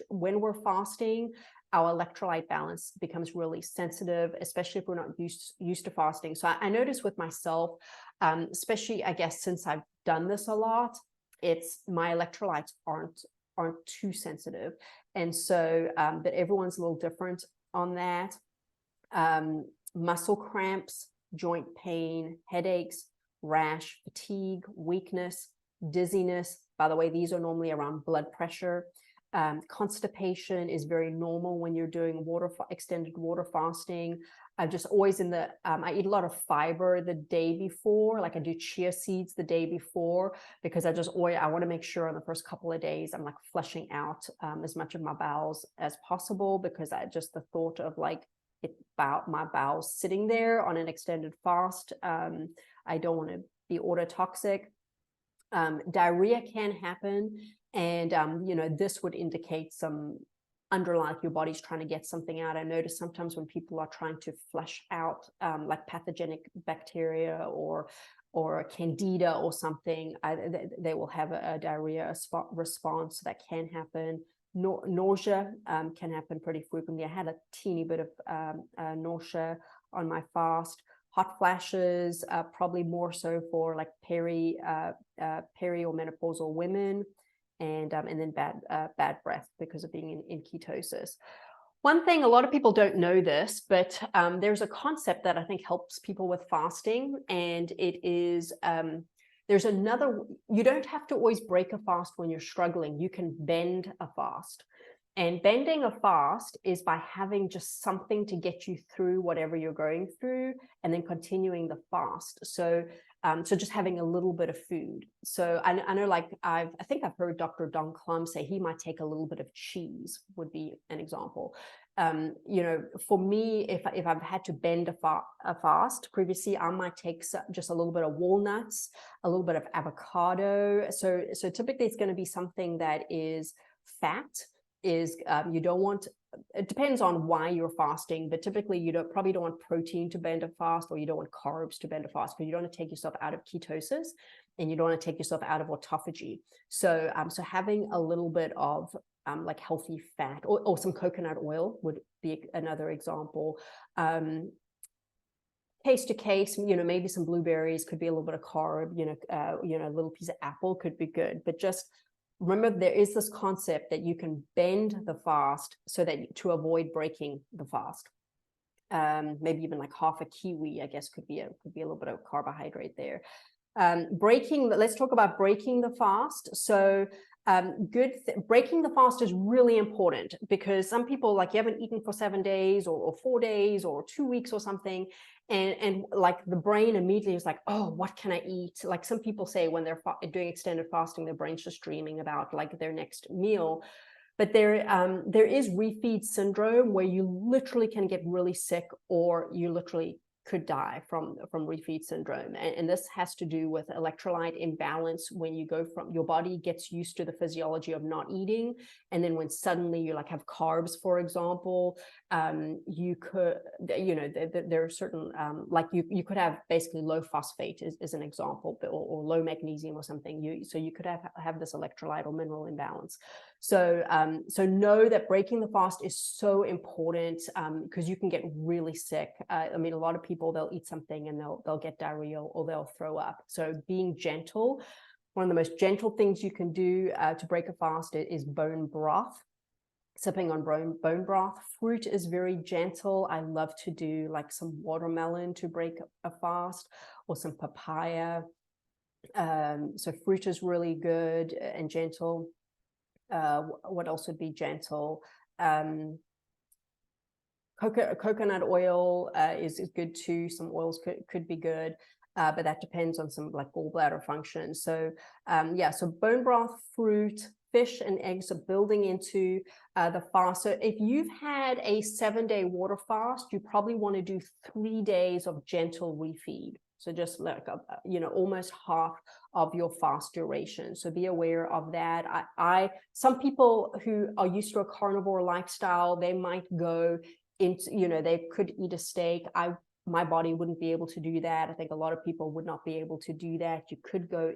Speaker 1: When we're fasting, our electrolyte balance becomes really sensitive, especially if we're not used to fasting. So I notice with myself, especially, I guess, since I've done this a lot, it's my electrolytes aren't too sensitive. And so, but everyone's a little different on that. Muscle cramps joint pain, headaches, rash, fatigue, weakness, dizziness. By the way, these are normally around blood pressure. Constipation is very normal when you're doing extended water fasting. I'm just always I eat a lot of fiber the day before, like I do chia seeds the day before, because I want to make sure on the first couple of days I'm like flushing out as much of my bowels as possible, because the thought of like my bowels sitting there on an extended fast, I don't want to be autotoxic. Diarrhea can happen, and this would indicate some underlying, your body's trying to get something out. I notice sometimes when people are trying to flush out like pathogenic bacteria or candida or something, they will have a diarrhea response. That can happen. Nausea can happen pretty frequently. I had a teeny bit of nausea on my fast. Hot flashes, probably more so for like peri or menopausal women, and then bad breath because of being in ketosis. One thing, a lot of people don't know this, but there's a concept that I think helps people with fasting, and it is you don't have to always break a fast when you're struggling. You can bend a fast. And bending a fast is by having just something to get you through whatever you're going through, and then continuing the fast. So just having a little bit of food. So I know, like I think I've heard Dr. Don Clum say he might take a little bit of cheese, would be an example. For me, if I've had to bend a fast previously, I might take just a little bit of walnuts, a little bit of avocado. So typically it's going to be something that is fat. You don't want, it depends on why you're fasting, but typically you probably don't want protein to bend a fast, or you don't want carbs to bend a fast, because you don't want to take yourself out of ketosis and you don't want to take yourself out of autophagy. So having a little bit of like healthy fat or some coconut oil would be another example. Case to case, maybe some blueberries could be a little bit of carb, a little piece of apple could be good, but just remember, there is this concept that you can bend the fast so that to avoid breaking the fast. Maybe even like half a kiwi, I guess, could be a little bit of carbohydrate there. Let's talk about breaking the fast. So breaking the fast is really important, because some people, like, you haven't eaten for 7 days or 4 days or 2 weeks or something, and like the brain immediately is like, oh, what can I eat? Like some people say when they're doing extended fasting, their brain's just dreaming about like their next meal. But there is refeed syndrome, where you literally can get really sick, or you literally could die from refeed syndrome. And this has to do with electrolyte imbalance. When you go from, your body gets used to the physiology of not eating, and then when suddenly you like have carbs, for example, you could, there are certain, like you could have basically low phosphate is an example, or low magnesium or something. So you could have this electrolyte or mineral imbalance. So know that breaking the fast is so important, because you can get really sick. I mean, a lot of people, they'll eat something and they'll get diarrhea or they'll throw up. So being gentle, one of the most gentle things you can do to break a fast is bone broth. Sipping on bone broth. Fruit is very gentle. I love to do like some watermelon to break a fast, or some papaya. So fruit is really good and gentle. What else would be gentle? Coconut oil is good too. Some oils could be good, but that depends on some like gallbladder function. So so bone broth, fruit, fish, and eggs are building into the fast. So if you've had a 7-day water fast, you probably want to do 3 days of gentle refeed. So just like, almost half of your fast duration. So be aware of that. Some people who are used to a carnivore lifestyle, they might go into, they could eat a steak. My body wouldn't be able to do that. I think a lot of people would not be able to do that. You could go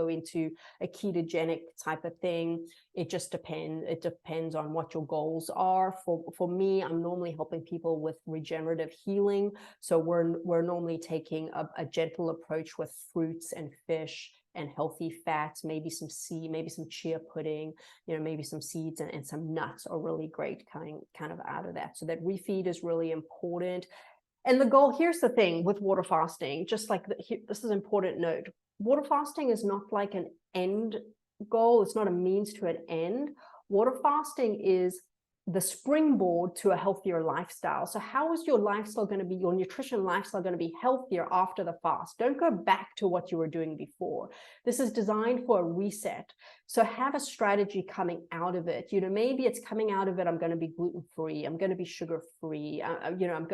Speaker 1: into a ketogenic type of thing. It just depends. It depends on what your goals are. For me, I'm normally helping people with regenerative healing. So we're normally taking a gentle approach with fruits and fish and healthy fats, maybe some chia pudding, maybe some seeds and some nuts are really great kind of out of that. So that refeed is really important. And the goal, here's the thing with water fasting, just like this is an important note. Water fasting is not like an end goal. It's not a means to an end. Water fasting is the springboard to a healthier lifestyle. So how is your lifestyle going to be, your nutrition lifestyle going to be healthier after the fast? Don't go back to what you were doing before. This is designed for a reset. So have a strategy coming out of it. You know, maybe it's coming out of it, I'm going to be gluten-free, I'm going to be sugar-free, you know,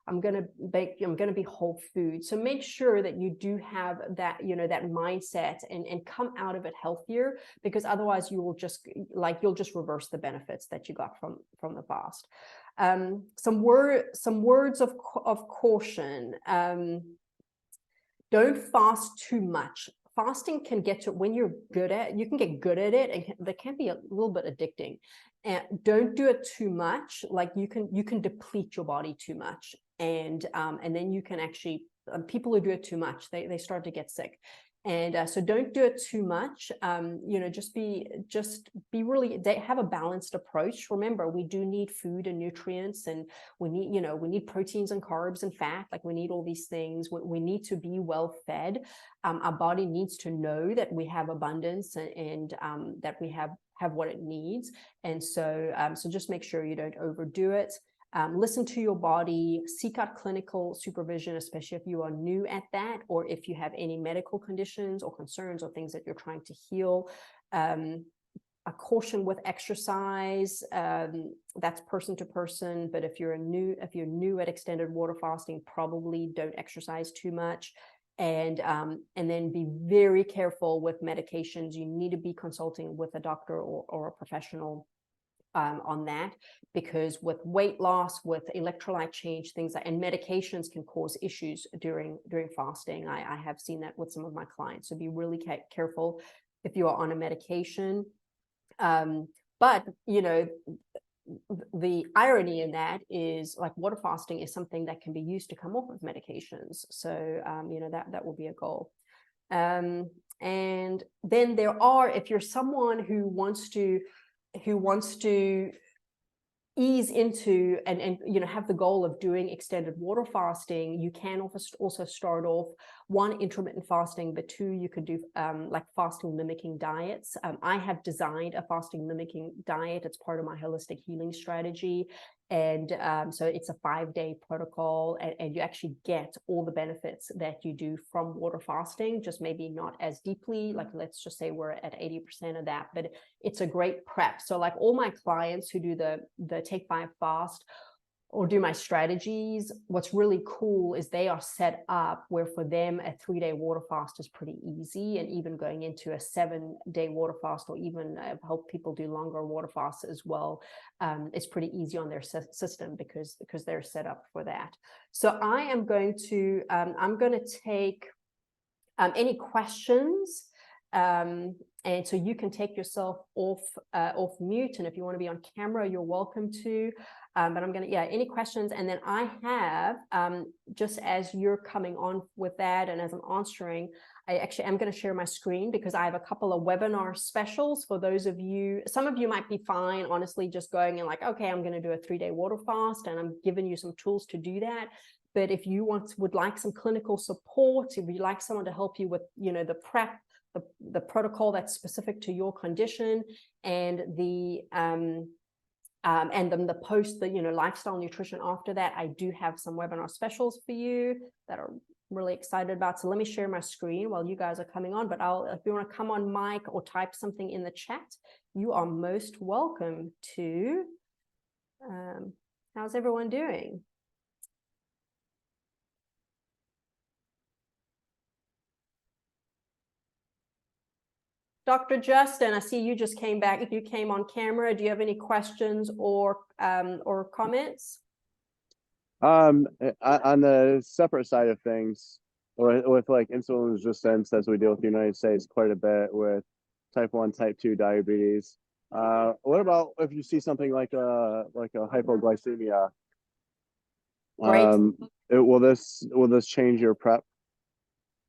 Speaker 1: I'm going to be whole food. So make sure that you do have that, you know, that mindset and come out of it healthier, because otherwise you will just you'll just reverse the benefits that you got from the fast. Some words of caution. Don't fast too much. Fasting can get to, when you're good at, you can get good at it, and that can be a little bit addicting. And don't do it too much. Like you can deplete your body too much, and then you can actually, people who do it too much, they start to get sick. And so don't do it too much. You know, just be really, they have a balanced approach. Remember, we do need food and nutrients, and we need, you know, we need proteins and carbs and fat. Like we need all these things. We need to be well fed. Our body needs to know that we have abundance, and that we have what it needs. And so, so just make sure you don't overdo it. Listen to your body, seek out clinical supervision, especially if you are new at that, or if you have any medical conditions or concerns or things that you're trying to heal. A caution with exercise, that's person to person, but if you're new at extended water fasting, probably don't exercise too much. And then be very careful with medications. You need to be consulting with a doctor or a professional on that, because with weight loss, with electrolyte change, things like, and medications can cause issues during fasting. I have seen that with some of my clients. So be really careful if you are on a medication. But you know, the irony in that is, like, water fasting is something that can be used to come off of medications. So you know, that will be a goal. And then there are, if you're someone who wants to ease into and you know, have the goal of doing extended water fasting, you can also start off, one, intermittent fasting, but two, you could do like fasting mimicking diets. I have designed a fasting mimicking diet. It's part of my holistic healing strategy. And so it's a 5-day protocol, and you actually get all the benefits that you do from water fasting, just maybe not as deeply. Like, let's just say we're at 80% of that, but it's a great prep. So like all my clients who do the Take 5 fast or do my strategies, what's really cool is they are set up where for them a 3-day water fast is pretty easy, and even going into a 7-day water fast, or even help people do longer water fasts as well. It's pretty easy on their system because they're set up for that. So I am going to I'm going to take any questions. And so you can take yourself off mute, and if you want to be on camera, you're welcome to. But I'm going to, yeah, any questions. And then I have, just as you're coming on with that and as I'm answering, I actually am going to share my screen, because I have a couple of webinar specials for those of you. Some of you might be fine, honestly, just going and like, okay, I'm going to do a 3-day water fast, and I'm giving you some tools to do that. But if you would like some clinical support, if you'd like someone to help you with, you know, the prep, the protocol that's specific to your condition, and then the post, the, you know, lifestyle nutrition after that, I do have some webinar specials for you that are really excited about. So let me share my screen while you guys are coming on, but if you want to come on mic or type something in the chat, you are most welcome to. How's everyone doing? Dr. Justin, I see you just came back. If you came on camera, do you have any questions or comments?
Speaker 2: On the separate side of things, with like insulin resistance, as we deal with the United States quite a bit with type 1, type 2 diabetes. What about if you see something like a hypoglycemia?
Speaker 1: Great.
Speaker 2: Will this change your prep?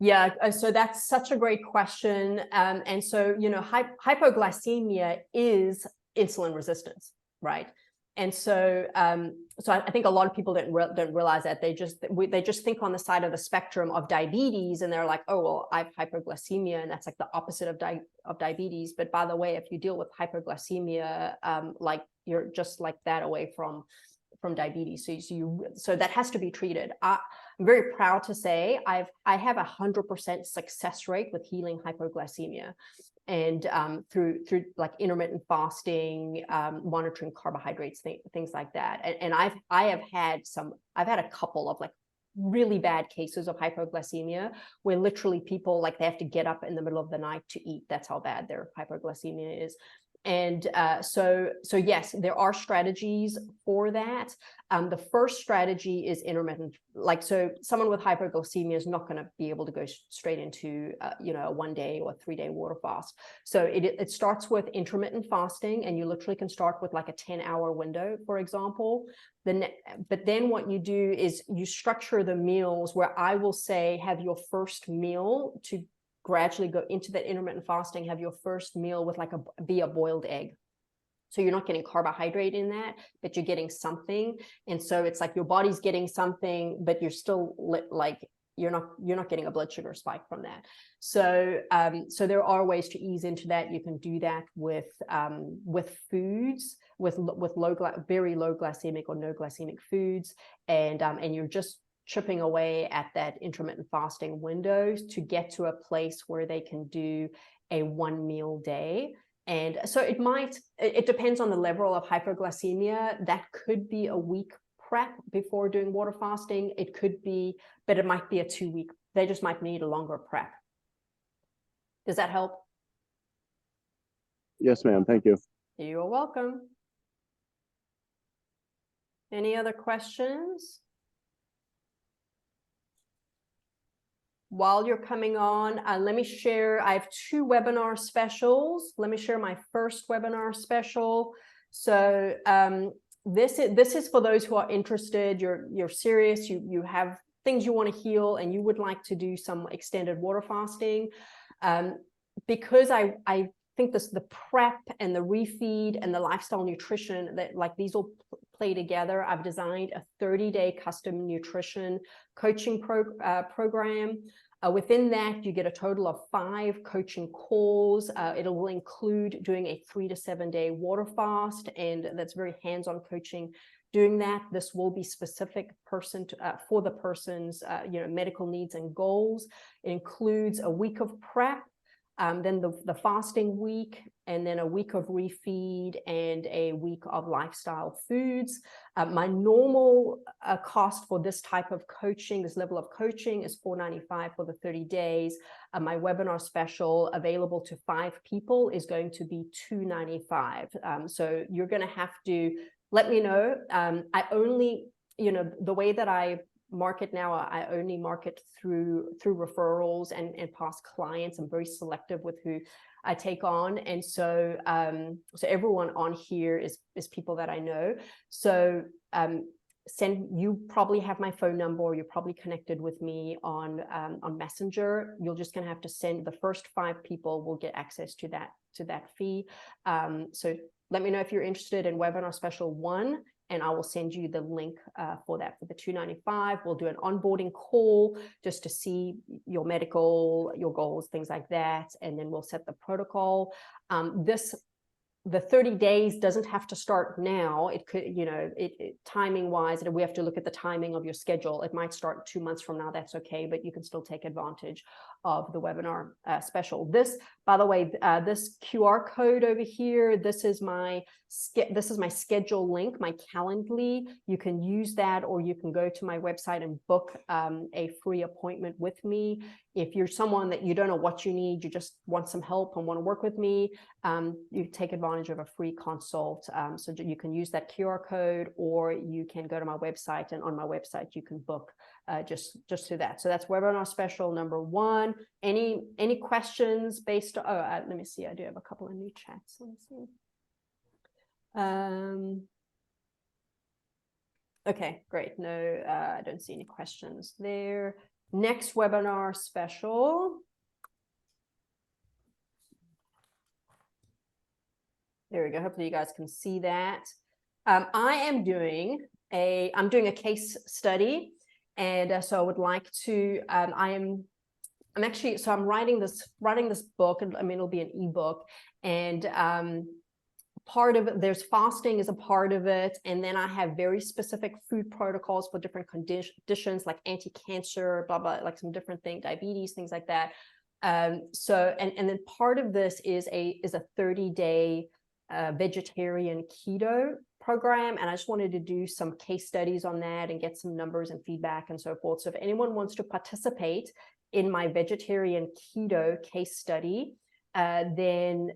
Speaker 1: Yeah, so that's such a great question. And so, you know, hypoglycemia is insulin resistance, right? And so, so I think a lot of people don't realize that they just think on the side of the spectrum of diabetes, and they're like, oh well, I have hypoglycemia, and that's like the opposite of diabetes. But by the way, if you deal with hypoglycemia, like you're just like that away from diabetes. So that has to be treated. I'm very proud to say I have 100% success rate with healing hypoglycemia, and through like intermittent fasting, monitoring carbohydrates, things like that. And I've had a couple of like really bad cases of hypoglycemia where literally people, like, they have to get up in the middle of the night to eat. That's how bad their hypoglycemia is. And so yes, there are strategies for that. The first strategy is intermittent. Like, so someone with hypoglycemia is not going to be able to go straight into a 1 day or 3 day water fast. So it starts with intermittent fasting, and you literally can start with like a 10-hour window, for example. But then what you do is you structure the meals where I will say, have your first meal to gradually go into that intermittent fasting, have your first meal with like a boiled egg. So you're not getting carbohydrate in that, but you're getting something. And so it's like your body's getting something, but you're still like, you're not getting a blood sugar spike from that. So so there are ways to ease into that. You can do that with foods, with very low glycemic or no glycemic foods, and you're just chipping away at that intermittent fasting window to get to a place where they can do a 1 meal day. And so it depends on the level of hypoglycemia. That could be a week prep before doing water fasting. It could be, but it might be a 2 week. They just might need a longer prep. Does that help?
Speaker 2: Yes, ma'am. Thank you.
Speaker 1: You're welcome. Any other questions? While you're coming on, let me share, I have 2 webinar specials. Let me share my first webinar special. So this is for those who are interested, you're serious, you have things you want to heal, and you would like to do some extended water fasting. Because I think the prep and the refeed and the lifestyle nutrition, that like these all play together, I've designed a 30-day custom nutrition coaching program. Within that, you get a total of 5 coaching calls. It will include doing a 3 to 7 day water fast, and that's very hands-on coaching. Doing that, this will be specific for the person's medical needs and goals. It includes a week of prep, then the fasting week, and then a week of refeed and a week of lifestyle foods. My normal cost for this type of coaching, this level of coaching, is $495 for the 30 days. My webinar special available to 5 people is going to be $295. So you're going to have to let me know. I only, the way that I market now, I only market through referrals and past clients. I'm very selective with who I take on, and so so everyone on here is people that I know. So you probably have my phone number, or you're probably connected with me on Messenger. You're just going to have to send the first 5 people will get access to that fee. So let me know if you're interested in webinar special 1. And I will send you the link for that for the $295. We'll do an onboarding call just to see your medical, your goals, things like that. And then we'll set the protocol. The 30 days doesn't have to start now. It could, timing wise, we have to look at the timing of your schedule. It might start 2 months from now. That's okay, but you can still take advantage of the webinar special. This, by the way, this QR code over here, this is my schedule link, my Calendly. You can use that, or you can go to my website and book a free appointment with me. If you're someone that you don't know what you need, you just want some help and want to work with me, you take advantage of a free consult. So you can use that QR code, or you can go to my website, and on my website you can book just through that. So that's webinar special number 1. Any questions based on, let me see, I do have a couple of new chats. Let me see. Okay, great. No, I don't see any questions there. Next webinar special. There we go. Hopefully you guys can see that. I am doing I'm doing a case study, and so I would like to. I'm actually, so I'm writing this book, and I mean it'll be an ebook, and part of it, there's fasting is a part of it, and then I have very specific food protocols for different conditions like anti-cancer, blah blah, like some different things, diabetes, things like that. So and then part of this is a 30-day vegetarian keto program, and I just wanted to do some case studies on that and get some numbers and feedback and so forth. So if anyone wants to participate in my vegetarian keto case study, then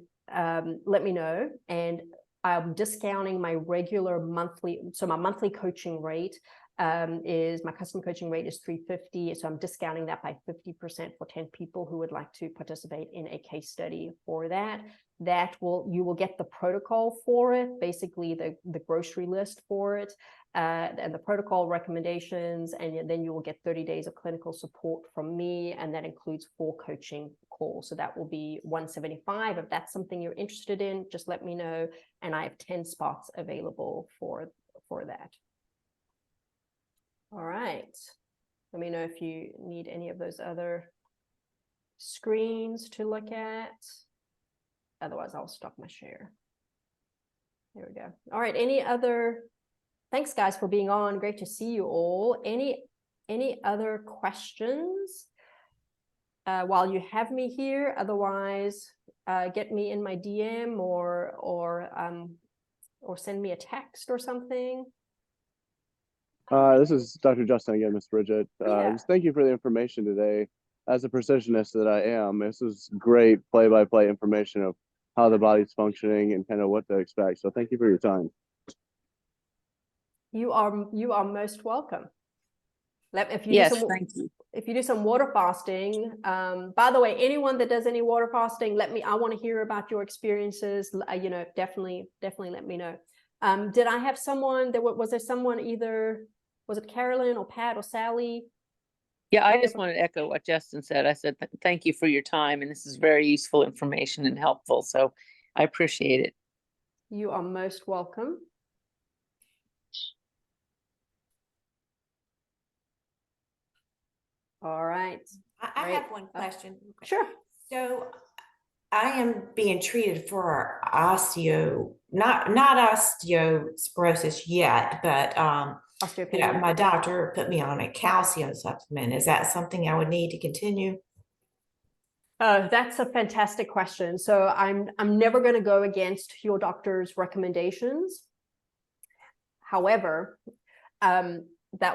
Speaker 1: let me know. And I'm discounting my regular monthly, so my monthly coaching rate is, my custom coaching rate is $350. So I'm discounting that by 50% for 10 people who would like to participate in a case study for that. You will get the protocol for it, basically the grocery list for it, and the protocol recommendations, and then you will get 30 days of clinical support from me, and that includes 4 coaching calls. So that will be $175. If that's something you're interested in, just let me know, and I have 10 spots available for that. All right. Let me know if you need any of those other screens to look at. Otherwise, I'll stop my share. There we go. All right. Any other? Thanks, guys, for being on. Great to see you all. Any other questions while you have me here? Otherwise, get me in my DM or send me a text or something.
Speaker 2: This is Dr. Justin again, Ms. Bridget.
Speaker 1: Yeah.
Speaker 2: Just thank you for the information today. As a precisionist that I am, this is great play-by-play information of how the body's functioning and kind of what to expect. So thank you for your time.
Speaker 1: You are most welcome. If you do some water fasting, by the way, anyone that does any water fasting, I want to hear about your experiences. Definitely let me know. Did I have someone was there someone, either was it Carolyn or Pat or Sally?
Speaker 3: Yeah, I just wanted to echo what Justin said. I said, thank you for your time, and this is very useful information and helpful. So I appreciate it.
Speaker 1: You are most welcome. All right.
Speaker 4: I have one question.
Speaker 1: Sure.
Speaker 4: So I am being treated for not osteoporosis yet, but
Speaker 1: Osteopenia.
Speaker 4: my doctor put me on a calcium supplement. Is that something I would need to continue?
Speaker 1: That's a fantastic question. So I'm never going to go against your doctor's recommendations. However, I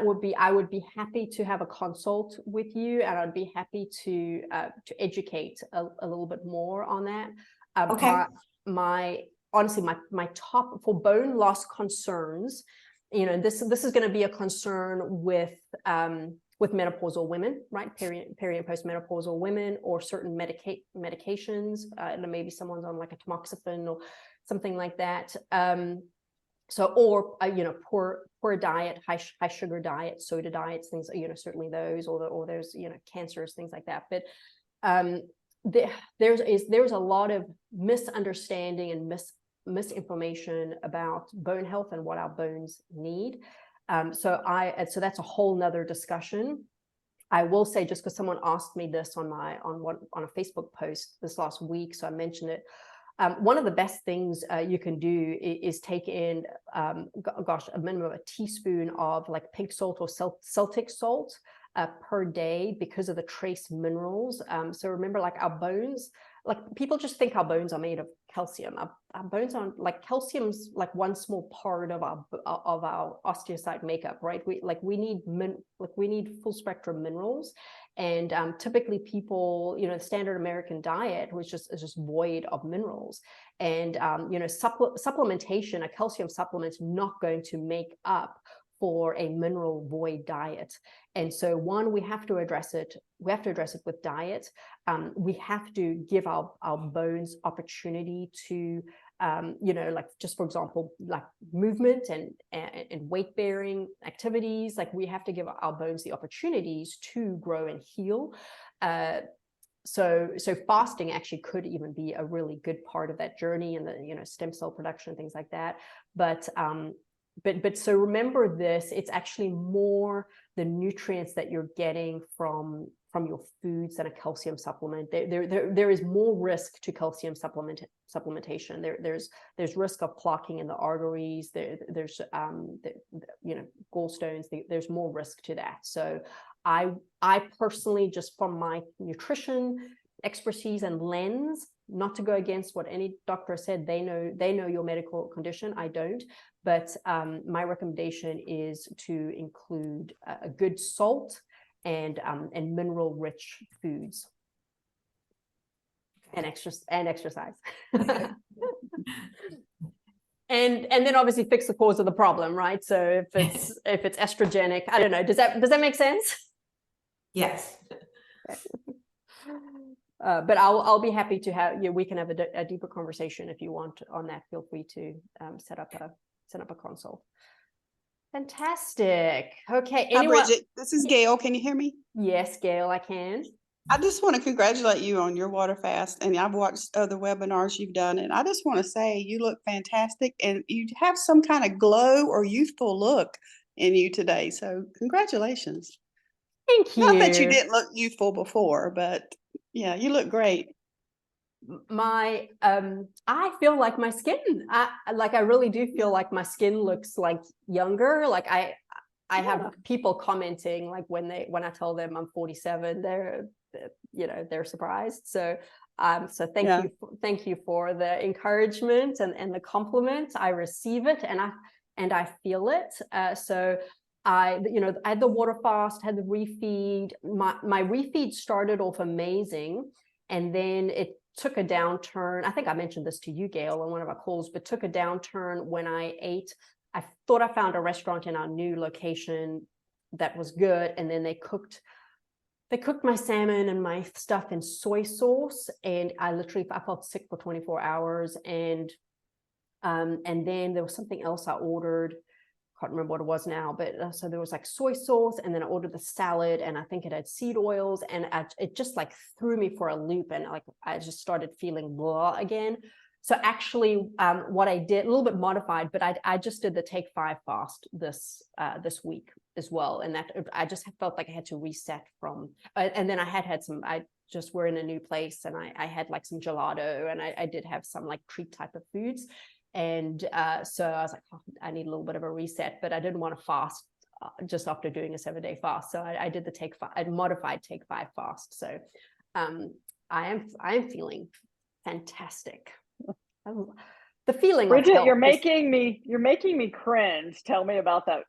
Speaker 1: would be happy to have a consult with you, and I'd be happy to educate a little bit more on that.
Speaker 4: Okay.
Speaker 1: Honestly, my top for bone loss concerns, this is going to be a concern with menopausal women, right? Peri and postmenopausal women, or certain medications, and maybe someone's on like a tamoxifen or something like that. Poor diet, high sugar diet, soda diets, things, certainly those, or there's, cancers, things like that. But there's a lot of misunderstanding and misinformation about bone health and what our bones need. So that's a whole nother discussion. I will say, just because someone asked me this on a Facebook post this last week, so I mentioned it. One of the best things you can do is take in, a minimum of a teaspoon of like pink salt or Celtic salt per day, because of the trace minerals. So remember, like our bones, like people just think our bones are made of calcium. Our bones aren't. Like calcium's like one small part of our osteocyte makeup, right? We need full spectrum minerals. And typically people, the standard American diet is just void of minerals. And supplementation, a calcium supplement, is not going to make up for a mineral void diet. And so we have to address it. We have to address it with diet. We have to give our bones opportunity to, like, just for example, like movement and weight bearing activities. Like we have to give our bones the opportunities to grow and heal. so fasting actually could even be a really good part of that journey, and the stem cell production, things like that. But so remember this, it's actually more the nutrients that you're getting from your foods than a calcium supplement. There is more risk to calcium supplementation. There's risk of clotting in the arteries. There's gallstones. There's more risk to that. So I personally, just from my nutrition expertise and lens, not to go against what any doctor said, they know your medical condition, I don't, but my recommendation is to include a good salt and mineral rich foods and exercise. And then obviously fix the cause of the problem, right? So if it's estrogenic, I don't know, does that make sense?
Speaker 4: Yes.
Speaker 1: But I'll be happy to have we can have a deeper conversation if you want on that. Feel free to set up a consult. Fantastic. Okay.
Speaker 5: Hi,
Speaker 1: Anyone?
Speaker 5: Bridget. This is Gail. Can you hear me?
Speaker 1: Yes, Gail, I can.
Speaker 5: I just want to congratulate you on your water fast. And I've watched other webinars you've done. And I just want to say you look fantastic. And you have some kind of glow or youthful look in you today. So congratulations.
Speaker 1: Thank you.
Speaker 5: Not that you didn't look youthful before, but yeah, you look great.
Speaker 1: I feel like my skin, I really do feel like my skin looks like younger. Like I have people commenting, like when I tell them I'm 47, they're surprised. So thank you for the encouragement and the compliment. I receive it and I feel it. So I had the water fast, had the refeed. My refeed started off amazing, and then it took a downturn. I think I mentioned this to you, Gail, on one of our calls, but took a downturn when I thought I found a restaurant in our new location that was good, and then they cooked my salmon and my stuff in soy sauce, and I felt sick for 24 hours, and then there was something else I ordered. Can't remember what it was now, but so there was like soy sauce, and then I ordered the salad, and I think it had seed oils, and it just like threw me for a loop, and like I just started feeling blah again. So actually, what I did, a little bit modified, but I just did the Take 5 fast this week as well, and that I just felt like I had to reset from, and then I had some. We're in a new place, and I had like some gelato, and I did have some like treat type of foods. And so I was like, I need a little bit of a reset, but I didn't want to fast just after doing a 7-day fast. So I did the modified Take 5 fast. So I am feeling fantastic. The feeling,
Speaker 6: Bridget, you're making me cringe. Tell me about that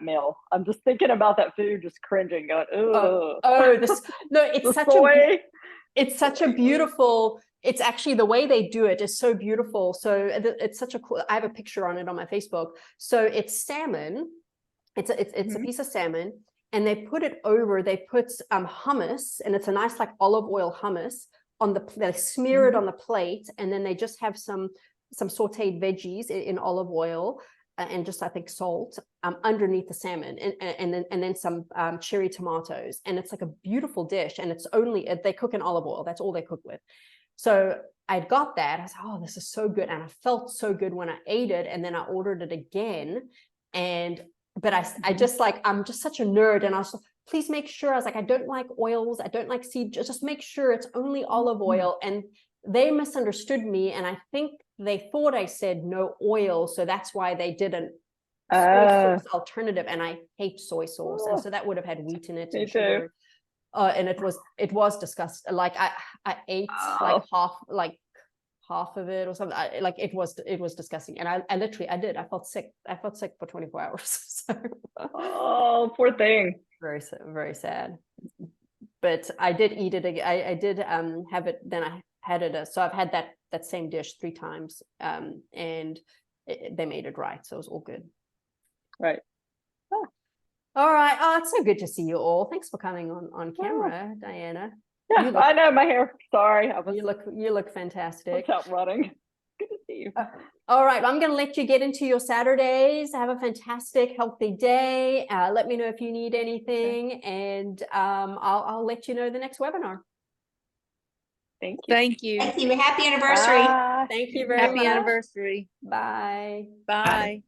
Speaker 6: meal. I'm just thinking about that food, just cringing, going, oh,
Speaker 1: it's such a beautiful. It's actually the way they do it is so beautiful. So it's such a cool. I have a picture on it on my Facebook. So it's salmon. It's a piece of salmon, and they put hummus, and it's a nice like olive oil hummus they smear it on the plate, and then they just have some sauteed veggies in olive oil and just I think salt underneath the salmon, and then some cherry tomatoes, and it's like a beautiful dish, and they cook in olive oil. That's all they cook with. So I got that. I was like, oh, this is so good. And I felt so good when I ate it. And then I ordered it again. But I just like, I'm just such a nerd. And I was like, please make sure. I was like, I don't like oils. I don't like seed. Just make sure it's only olive oil. And they misunderstood me. And I think they thought I said no oil. So that's why they didn't soy sauce alternative. And I hate soy sauce. And so that would have had wheat in it.
Speaker 6: Me too.
Speaker 1: And it was disgusting. Like I ate like half of it or something. It was disgusting. And I literally did. I felt sick for 24 hours. So.
Speaker 6: Oh, poor thing.
Speaker 1: Very, very sad. But I did eat it again. I did have it. Then I had it. So I've had that same dish 3 times. And they made it right. So it was all good.
Speaker 6: Right.
Speaker 1: Oh. All right. Oh, it's so good to see you all. Thanks for coming on camera, Diana.
Speaker 6: Yeah, I know my hair. Sorry,
Speaker 1: you look fantastic.
Speaker 6: Out running. Good to see you.
Speaker 1: All right, I'm going to let you get into your Saturdays. Have a fantastic, healthy day. Let me know if you need anything, and I'll let you know the next webinar.
Speaker 6: Thank you.
Speaker 3: Thank you.
Speaker 4: Thank you. Happy anniversary.
Speaker 6: Bye.
Speaker 1: Thank you very
Speaker 3: Happy
Speaker 1: much.
Speaker 3: anniversary.
Speaker 1: Bye.
Speaker 3: Bye.